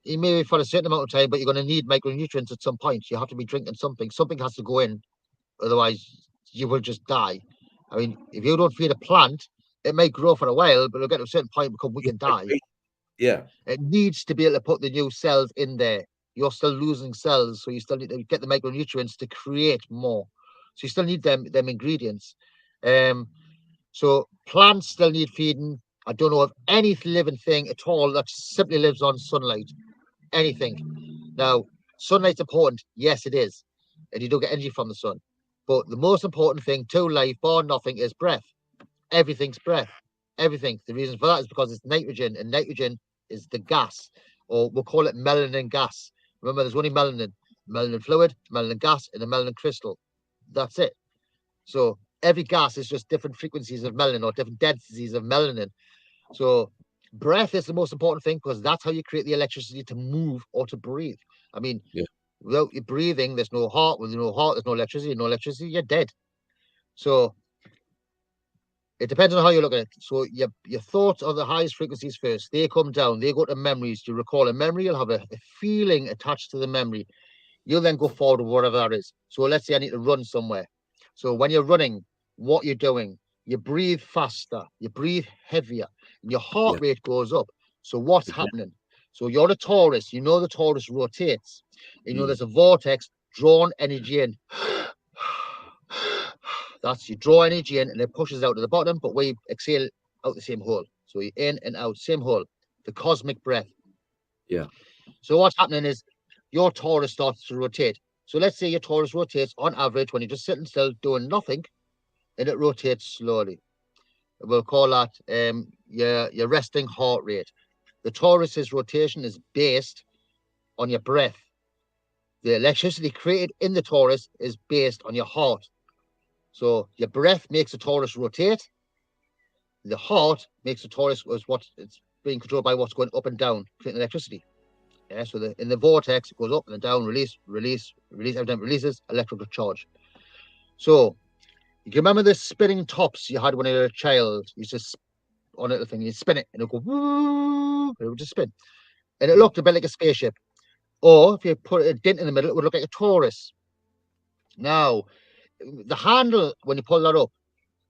you may for a certain amount of time, but you're going to need micronutrients at some point. You have to be drinking something. Something has to go in, otherwise you will just die. I mean, if you don't feed a plant, it may grow for a while, but it'll get to a certain point become weak and die. Yeah. It needs to be able to put the new cells in there. You're still losing cells, so you still need to get the micronutrients to create more. So you still need them ingredients. So plants still need feeding. I don't know of any living thing at all that simply lives on sunlight. Anything. Now, sunlight's important. Yes, it is. And you don't get energy from the sun. But the most important thing to life, bar nothing, is breath. Everything's breath. Everything. The reason for that is because it's nitrogen, and nitrogen is the gas, or we'll call it melanin gas. Remember, there's only melanin fluid, melanin gas, and a melanin crystal. That's it. So every gas is just different frequencies of melanin or different densities of melanin. So breath is the most important thing, because that's how you create the electricity to move or to breathe. I mean, without your breathing, there's no heart. With no heart, there's no electricity. No electricity, you're dead. So it depends on how you look at it. So your thoughts are the highest frequencies first. They come down. They go to memories. You recall a memory. You'll have a feeling attached to the memory. You'll then go forward with whatever that is. So let's say I need to run somewhere. So when you're running, what you're doing, you breathe faster, you breathe heavier, and your heart rate goes up. So what's happening? So you're a Taurus. You know the Taurus rotates. You know there's a vortex, drawn energy in. That's you draw energy in and it pushes out to the bottom, but we exhale out the same hole. So you in and out, same hole, the cosmic breath. Yeah. So what's happening is your torus starts to rotate. So let's say your torus rotates on average when you're just sitting still doing nothing, and it rotates slowly. We'll call that your resting heart rate. The torus's rotation is based on your breath. The electricity created in the torus is based on your heart. So your breath makes the torus rotate. The heart makes the torus was what it's being controlled by what's going up and down, creating electricity. Yeah, so in the vortex, it goes up and down, release. Every time it releases, electrical charge. So you can remember the spinning tops you had when you were a child. You just on a little thing, you spin it and it'll go woo, and it would just spin. And it looked a bit like a spaceship. Or if you put a dent in the middle, it would look like a torus. Now, the handle, when you pull that up,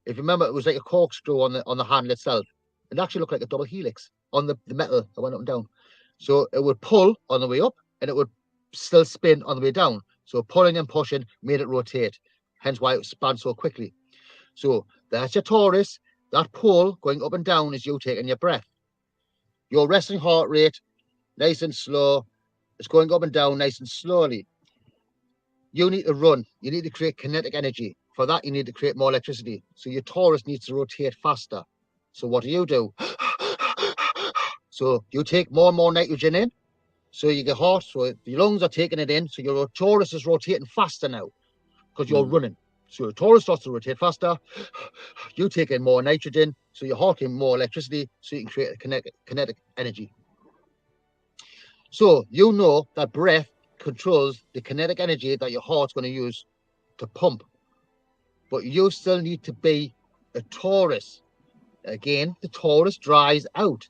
if you remember, it was like a corkscrew on the handle itself. It actually looked like a double helix on the metal that went up and down. So it would pull on the way up and it would still spin on the way down. So pulling and pushing made it rotate, hence why it spun so quickly. So that's your torus. That pull going up and down is you taking your breath. Your resting heart rate, nice and slow. It's going up and down nice and slowly. You need to run. You need to create kinetic energy. For that, you need to create more electricity. So your torus needs to rotate faster. So what do? So you take more and more nitrogen in. So you get hot. So your lungs are taking it in. So your torus is rotating faster now because you're running. So your torus starts to rotate faster. You take in more nitrogen. So you're hawking more electricity. So you can create a kinetic energy. So you know that breath controls the kinetic energy that your heart's going to use to pump. But you still need to be a torus. Again, the torus dries out.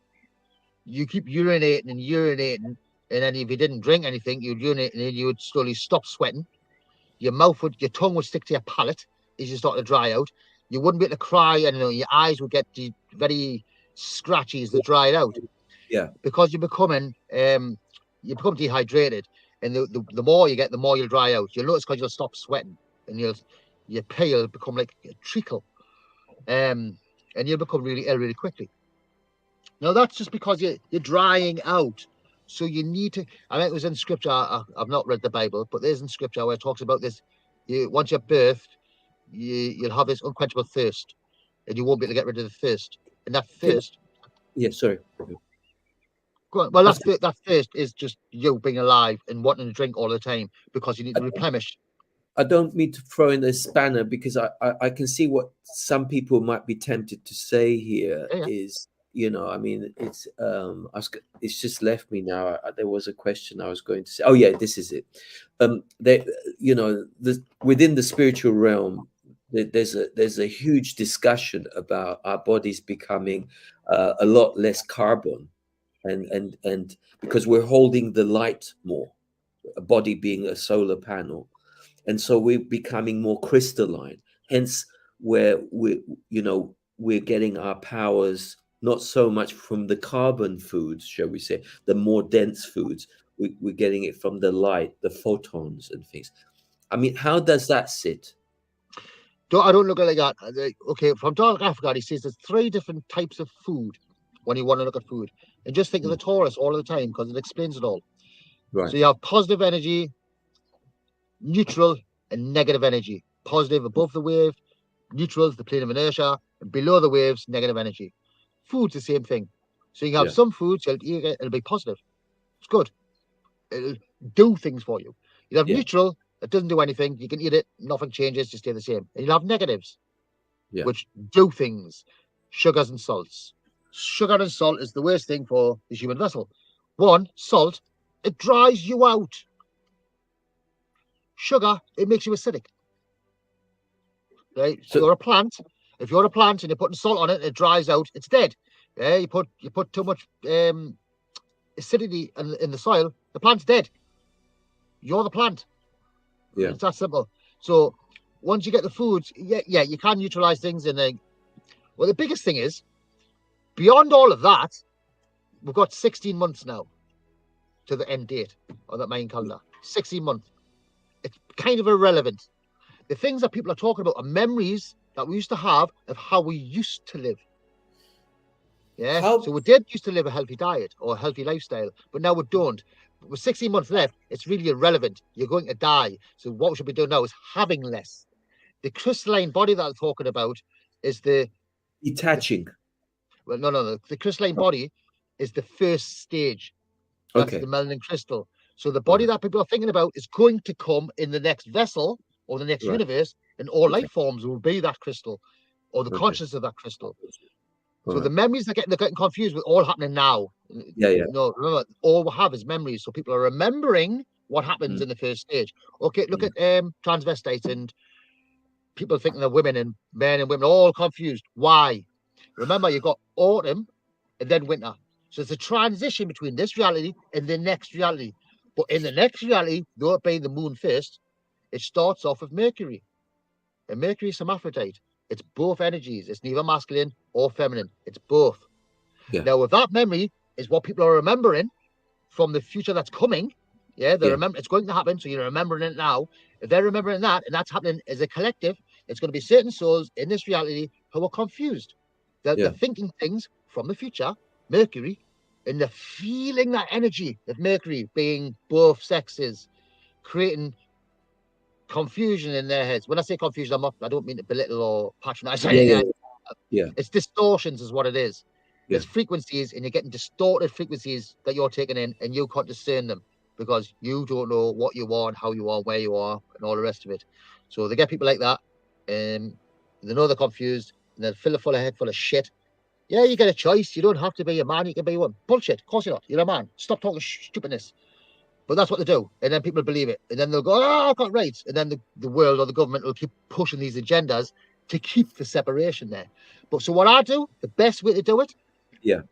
You keep urinating, and then if you didn't drink anything, you'd urinate and then you would slowly stop sweating. Your tongue would stick to your palate as you start to dry out. You wouldn't be able to cry, and your eyes would get very scratchy as they dried out. Yeah. Because you become dehydrated, and the more you get, the more you'll dry out. You'll notice because you'll stop sweating, and your pee will become like a trickle, and you'll become really ill really quickly. Now that's just because you're drying out. So you need to. I mean, it was in scripture. I've not read the Bible, but there's in scripture where it talks about this. Once you're birthed, you'll have this unquenchable thirst, and you won't be able to get rid of the thirst. And that thirst. Yeah. Sorry. Well, that thirst is just you being alive and wanting to drink all the time because you need to replenish. I don't mean to throw in a spanner because I can see what some people might be tempted to say here is, I mean, it's just left me now. There was a question I was going to say. Oh yeah, this is it. Within the spiritual realm, there's a huge discussion about our bodies becoming a lot less carbon, and because we're holding the light more, a body being a solar panel. And so we're becoming more crystalline. Hence, where we're getting our powers not so much from the carbon foods, shall we say, the more dense foods. We're getting it from the light, the photons and things. I mean, how does that sit? I don't look at it like that. Okay, from Dark Africa, he says there's 3 different types of food when you want to look at food. And just think of the torus all the time because it explains it all. Right. So you have positive energy, neutral and negative energy. Positive above the wave, neutral is the plane of inertia, and below the waves, negative energy. Food's the same thing. So you have some foods, it'll be positive. It's good. It'll do things for you. You'll have neutral, it doesn't do anything. You can eat it, nothing changes, just stay the same. And you'll have negatives, which do things. Sugars and salts. Sugar and salt is the worst thing for the human vessel. 1, salt, it dries you out. Sugar, it makes you acidic. Right? So you're a plant. If you're a plant and you're putting salt on it, it dries out, it's dead. Yeah, you put too much acidity in the soil, the plant's dead. You're the plant. Yeah. It's that simple. So once you get the foods, you can neutralize things. And well, the biggest thing is, beyond all of that, we've got 16 months now to the end date on that Mayan calendar. 16 months. It's kind of irrelevant. The things that people are talking about are memories that we used to have of how we used to live. Yeah. So we did used to live a healthy diet or a healthy lifestyle, but now we don't. With 16 months left, it's really irrelevant. You're going to die. So what we should be doing now is having less. The crystalline body that I'm talking about is the detaching. No. The crystalline body is the first stage. That's Okay. the melanin crystal. So the body that people are thinking about is going to come in the next vessel or the next universe, and all life forms will be that crystal or the consciousness of that crystal. So the memories they're getting confused with all happening now. Yeah. No, remember, all we have is memories. So people are remembering what happens in the first stage. Okay, look at transvestites and people thinking they're women and men and women, all confused. Why? Remember, you've got autumn and then winter. So it's a transition between this reality and the next reality. But in the next reality, though it being the moon first, it starts off with Mercury. And Mercury is hermaphrodite. It's both energies. It's neither masculine or feminine. It's both. Yeah. Now, with that memory is what people are remembering from the future that's coming. Yeah, they remember it's going to happen. So you're remembering it now. If they're remembering that and that's happening as a collective, it's going to be certain souls in this reality who are confused. They're thinking things from the future, Mercury, and they're feeling that energy of Mercury being both sexes, creating confusion in their heads. When I say confusion, I don't mean to belittle or patronize. It's distortions is what it is. There's frequencies and you're getting distorted frequencies that you're taking in and you can't discern them because you don't know what you are and how you are, where you are and all the rest of it. So they get people like that and they know they're confused and they'll fill a head full of shit. Yeah, you get a choice. You don't have to be a man. You can be one. Bullshit. Of course you're not. You're a man. Stop talking stupidness. But that's what they do. And then people believe it. And then they'll go, oh, I've got rights. And then the world or the government will keep pushing these agendas to keep the separation there. But so what I do, the best way to do it,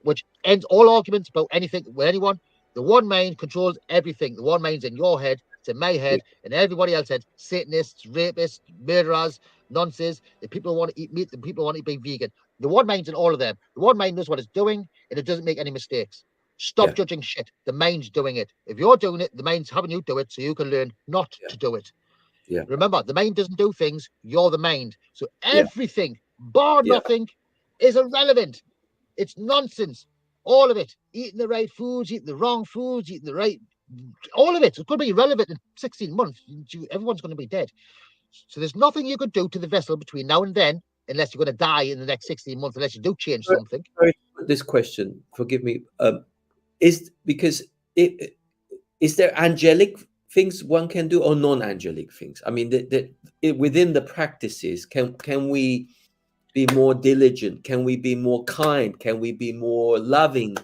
which ends all arguments about anything with anyone, the one mind controls everything. The one mind's in your head, it's in my head, and everybody else's head. Satanists, rapists, murderers, nonsense. The people who want to eat meat, the people who want to be vegan. The one mind's in all of them. The one mind knows what it's doing, and it doesn't make any mistakes. Stop judging shit. The mind's doing it. If you're doing it, the mind's having you do it so you can learn not to do it. Yeah. Remember, the mind doesn't do things. You're the mind. So everything, bar nothing, is irrelevant. It's nonsense. All of it. Eating the right foods, eating the wrong foods, eating the right... All of it. It's going to be irrelevant in 16 months. Everyone's going to be dead. So there's nothing you could do to the vessel between now and then unless you're going to die in the next 16 months, unless you do change something. This question, forgive me, is there angelic things one can do or non-angelic things? I mean, within the practices, can we be more diligent? Can we be more kind? Can we be more loving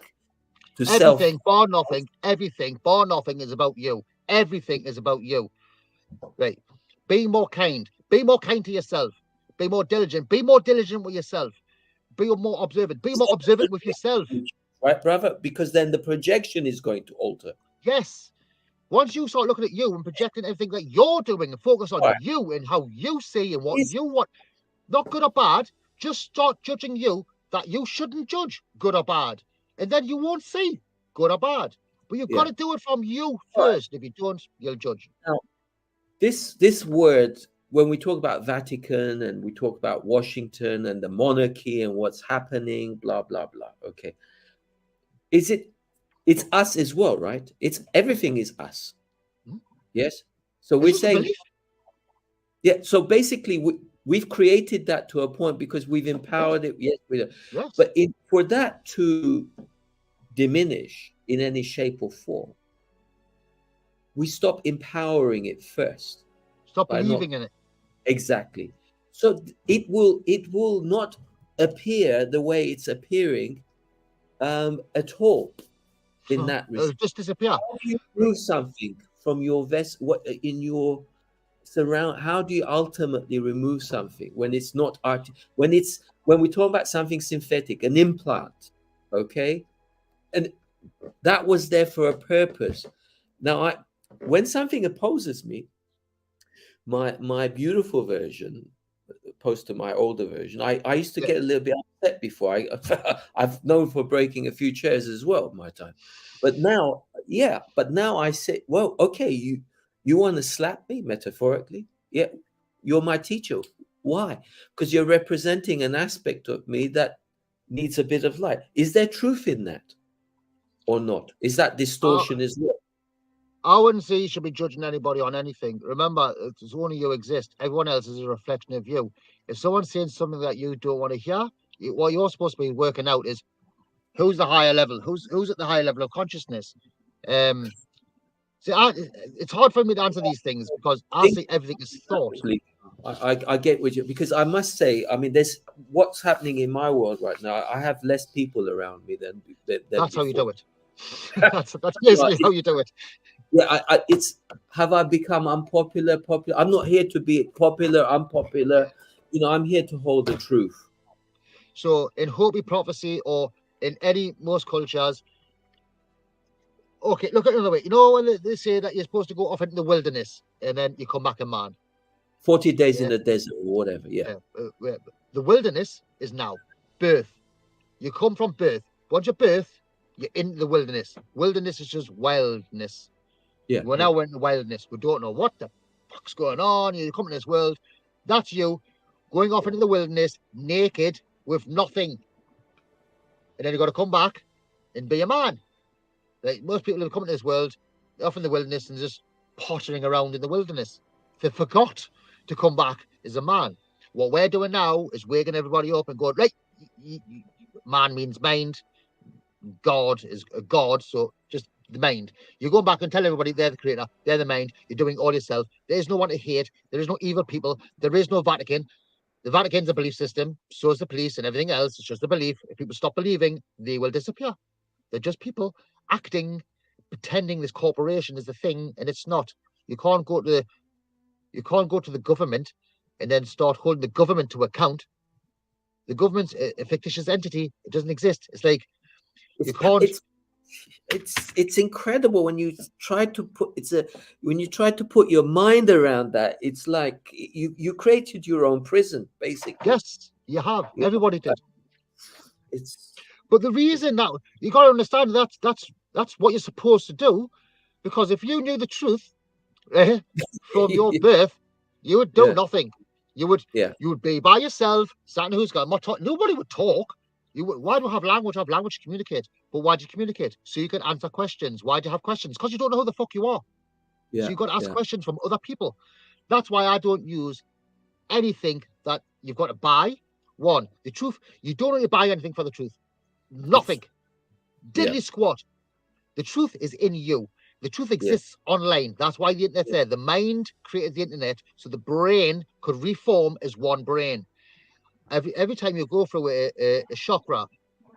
to self? Everything, bar nothing, everything, bar nothing is about you. Everything is about you. Right. Be more kind. Be more kind to yourself. Be more diligent. Be more diligent with yourself. Be more observant. Be more observant with yourself. Right, brother? Because then the projection is going to alter. Yes. Once you start looking at you and projecting everything that you're doing and focus on you and how you see and what you want, not good or bad, just start judging you that you shouldn't judge good or bad. And then you won't see good or bad. But you've got to do it from you first. If you don't, you'll judge. Now, this word, when we talk about Vatican and we talk about Washington and the monarchy and what's happening, blah, blah, blah. Okay. It's us as well, right? Everything is us. Yes. So we're saying, so basically we've created that to a point because we've empowered it. Yes. But for that to diminish in any shape or form, we stop empowering it first. Stop believing in it. Exactly. So it will not appear the way it's appearing at all in that respect. It'll just disappear. How do you remove something from your in your surround? How do you ultimately remove something when it's not when we talk about something synthetic, an implant, okay? And that was there for a purpose. Now, when something opposes me, my beautiful version, opposed to my older version, I used to get a little bit upset before. I've known for breaking a few chairs as well my time. But now I say, well, okay, you want to slap me metaphorically? Yeah. You're my teacher. Why? Because you're representing an aspect of me that needs a bit of light. Is there truth in that or not? Is that distortion as well? I wouldn't say you should be judging anybody on anything. Remember, it's only you exist. Everyone else is a reflection of you. If someone's saying something that you don't want to hear, what you're supposed to be working out is who's the higher level, who's at the higher level of consciousness. See, it's hard for me to answer these things because I see everything as thought. I get what you, because I must say, I mean, there's what's happening in my world right now. I have less people around me than that's before. how you do it. that's basically how you do it. Yeah, it's have I become unpopular? Popular? I'm not here to be popular, unpopular. You know, I'm here to hold the truth. So in Hopi prophecy or in most cultures, okay, look at it another way. You know when they say that you're supposed to go off into the wilderness and then you come back a man. 40 days in the desert or whatever. Yeah. The wilderness is now birth. You come from birth. Once you're birth, you're in the wilderness. Wilderness is just wildness. Yeah. We're now in the wilderness. We don't know what the fuck's going on. You come in this world. That's you going off into the wilderness naked with nothing. And then you got to come back and be a man. Like most people who come into this world, they're off in the wilderness and just pottering around in the wilderness. They forgot to come back as a man. What we're doing now is waking everybody up and going, right, man means mind. God is a God, so just the mind. You go back and tell everybody they're the creator, they're the mind, you're doing all yourself. There is no one to hate, there is no evil people, there is no Vatican. The Vatican's a belief system, so is the police and everything else. It's just a belief. If people stop believing, they will disappear. They're just people acting, pretending this corporation is the thing, and it's not. You can't go to the government and then start holding the government to account. The government's a fictitious entity. It doesn't exist. It's like you can't. It's incredible when you try to put your mind around that. It's like you created your own prison, basically. Yes, you have. Everybody did. It's but the reason that you got to understand that's what you're supposed to do, because if you knew the truth from your birth, you would do nothing. You would be by yourself, sat in who's got nobody would talk. Why do you have language? Have language to communicate. But why do you communicate? So you can answer questions. Why do you have questions? Because you don't know who the fuck you are. Yeah, so you've got to ask questions from other people. That's why I don't use anything that you've got to buy. One, the truth. You don't need to buy anything for the truth. Nothing. Diddly squat. The truth is in you. The truth exists online. That's why the internet's there. The mind created the internet so the brain could reform as one brain. Every time you go through a chakra,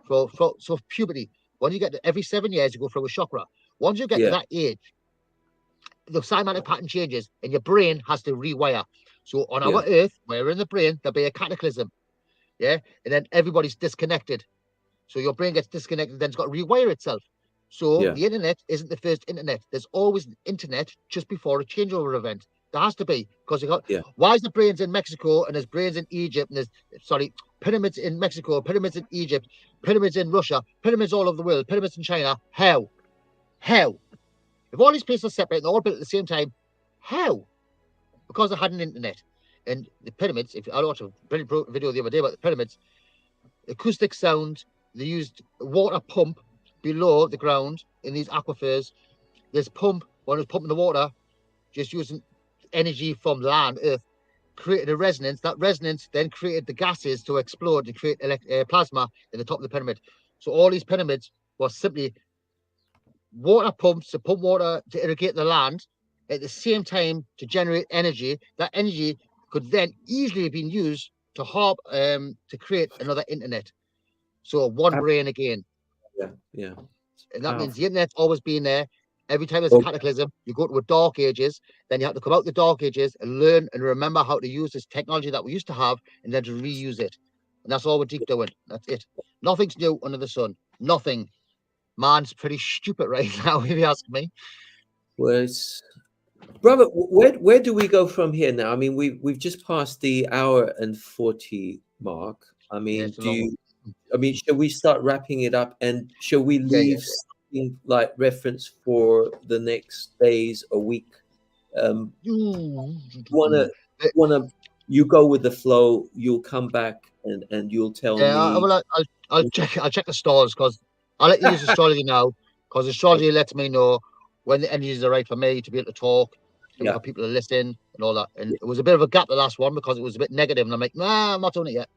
so puberty, when you get to every 7 years, you go through a chakra. Once you get to that age, the cymatic pattern changes and your brain has to rewire. So on our earth, we're in the brain, there'll be a cataclysm. Yeah. And then everybody's disconnected. So your brain gets disconnected, then it's got to rewire itself. So the internet isn't the first internet. There's always an internet just before a changeover event. There has to be, because why is the brains in Mexico and there's brains in Egypt and there's pyramids in Mexico, pyramids in Egypt, pyramids in Russia, pyramids all over the world, pyramids in China? How? If all these places are separate and they're all built at the same time, how? Because they had an internet. And the pyramids, I watched a brilliant video the other day about the pyramids, acoustic sound, they used a water pump below the ground in these aquifers. This pump, when it was pumping the water, just using energy from land, earth, created a resonance. That resonance then created the gases to explode to create plasma in the top of the pyramid. So all these pyramids were simply water pumps to pump water to irrigate the land at the same time to generate energy. That energy could then easily have been used to create another internet. So one brain again. Yeah. And that means the internet's always been there. Every time there's a cataclysm, you go to a dark ages, then you have to come out the dark ages and learn and remember how to use this technology that we used to have and then to reuse it. And that's all we're deep doing. That's it. Nothing's new under the sun. Nothing. Man's pretty stupid right now, if you ask me. Well, brother, where do we go from here now? I mean, we've just passed the hour and 40 mark. I mean, shall we start wrapping it up, and shall we leave something like reference for the next days, a week? Want to you go with the flow. You'll come back and you'll tell me. I'll check the stars, because I'll let you use astrology now, because astrology lets me know when the energies are right for me to be able to talk, for people to listen and all that. And it was a bit of a gap, the last one, because it was a bit negative, and I'm like, nah, I'm not doing it yet.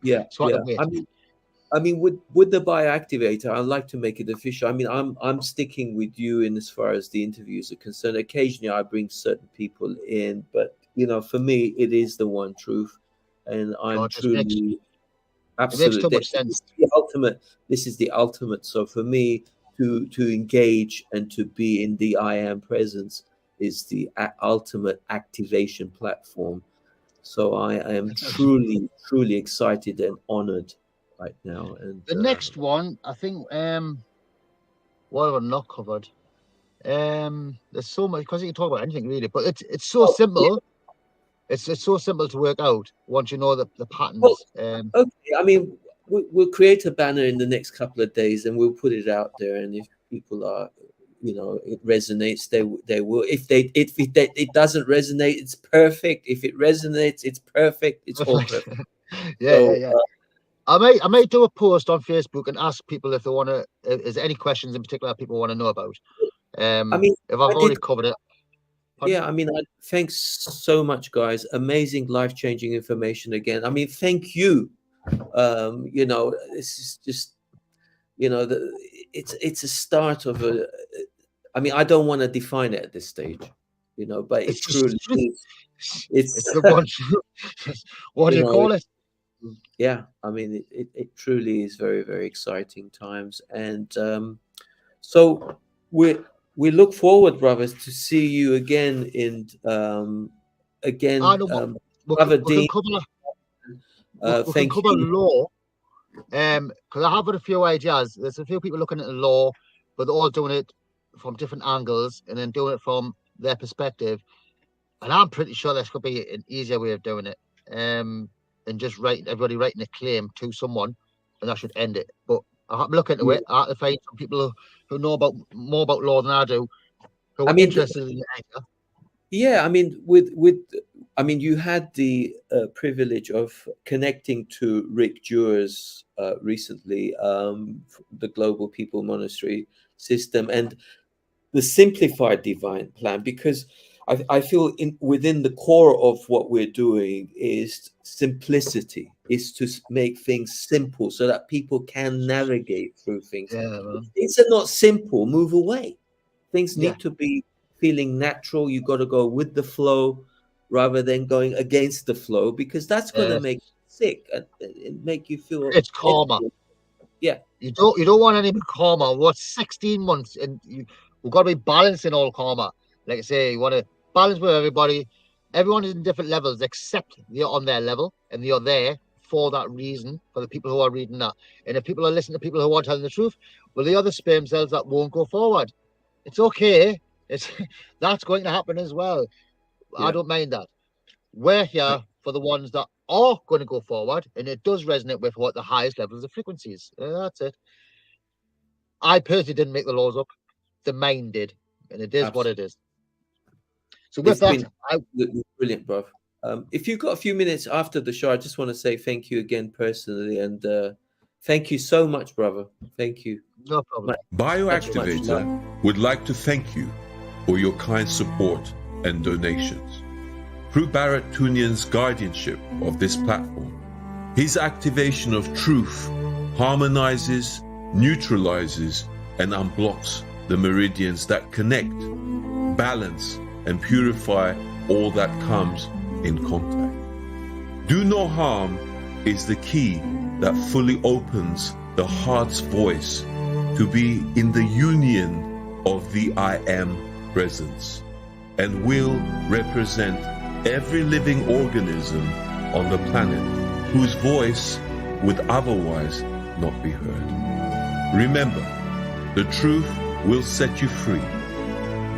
Yeah, so I mean, with the Activator, I'd like to make it official. I mean, I'm sticking with you in as far as the interviews are concerned. Occasionally, I bring certain people in, but for me, it is the one truth, and I'm truly absolutely. It makes too much sense. This is the ultimate. So for me to engage and to be in the I Am presence is the ultimate activation platform. So I am truly excited and honored right now. And the next one, I think, what have I not covered? There's so much, because you can talk about anything really, but it's so simple. It's so simple to work out once you know the patterns. Okay, I mean, we'll create a banner in the next couple of days and we'll put it out there. And if people are, it resonates, they will. If it doesn't resonate, it's perfect. If it resonates, it's perfect. It's all perfect. Yeah. I may do a post on Facebook and ask people if they want to. Is there any questions in particular people want to know about? I mean, if I've already covered it. Pardon? Yeah, I mean, thanks so much, guys. Amazing, life-changing information again. I mean, thank you. This is just, it's a start of a. I mean, I don't want to define it at this stage, but it truly is. It's the one. What do you call it? Yeah, I mean, it truly is very, very exciting times, and so we look forward, brothers, to see you again in Brother Dean. Thank you. Law, because I have got a few ideas. There's a few people looking at the law, but they're all doing it from different angles and then doing it from their perspective. And I'm pretty sure this could be an easier way of doing it. And just everybody writing a claim to someone, and that should end it. But I'm looking into it. I have to find some people who know more about law than I do, who are interested in the idea. Yeah, I mean, you had the privilege of connecting to Rick Dewars recently, the Global People Monastery System, and the simplified divine plan, because I feel within the core of what we're doing is simplicity, is to make things simple so that people can navigate through things. Things are not simple, move away. Things need to be feeling natural. You got to go with the flow rather than going against the flow, because that's going to make you sick and make you feel it's karma. Yeah, you don't want any karma. What 16 months, and we've got to be balancing all karma. Like I say, you want to balance with everybody. Everyone is in different levels, except you're on their level, and you're there for that reason, for the people who are reading that. And if people are listening to people who are telling the truth, well, the other sperm cells that won't go forward. It's okay. That's going to happen as well. I don't mind that. We're here for the ones that are going to go forward, and it does resonate with what the highest levels of frequencies. That's it. I personally didn't make the laws up. The mind did, and it is what it is. So with that, brilliant, bro. If you've got a few minutes after the show, I just want to say thank you again personally, and thank you so much, brother. Thank you. No problem. Bioactivator would like to thank you for your kind support and donations. Through Barrett Tunian's guardianship of this platform, his activation of truth harmonizes, neutralizes, and unblocks the meridians that connect, balance, and purify all that comes in contact. Do no harm is the key that fully opens the heart's voice to be in the union of the I Am presence, and will represent every living organism on the planet whose voice would otherwise not be heard. Remember, the truth will set you free.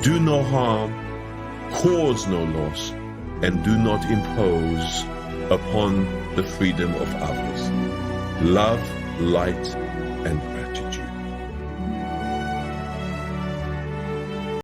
Do no harm, cause no loss, and do not impose upon the freedom of others. Love, light, and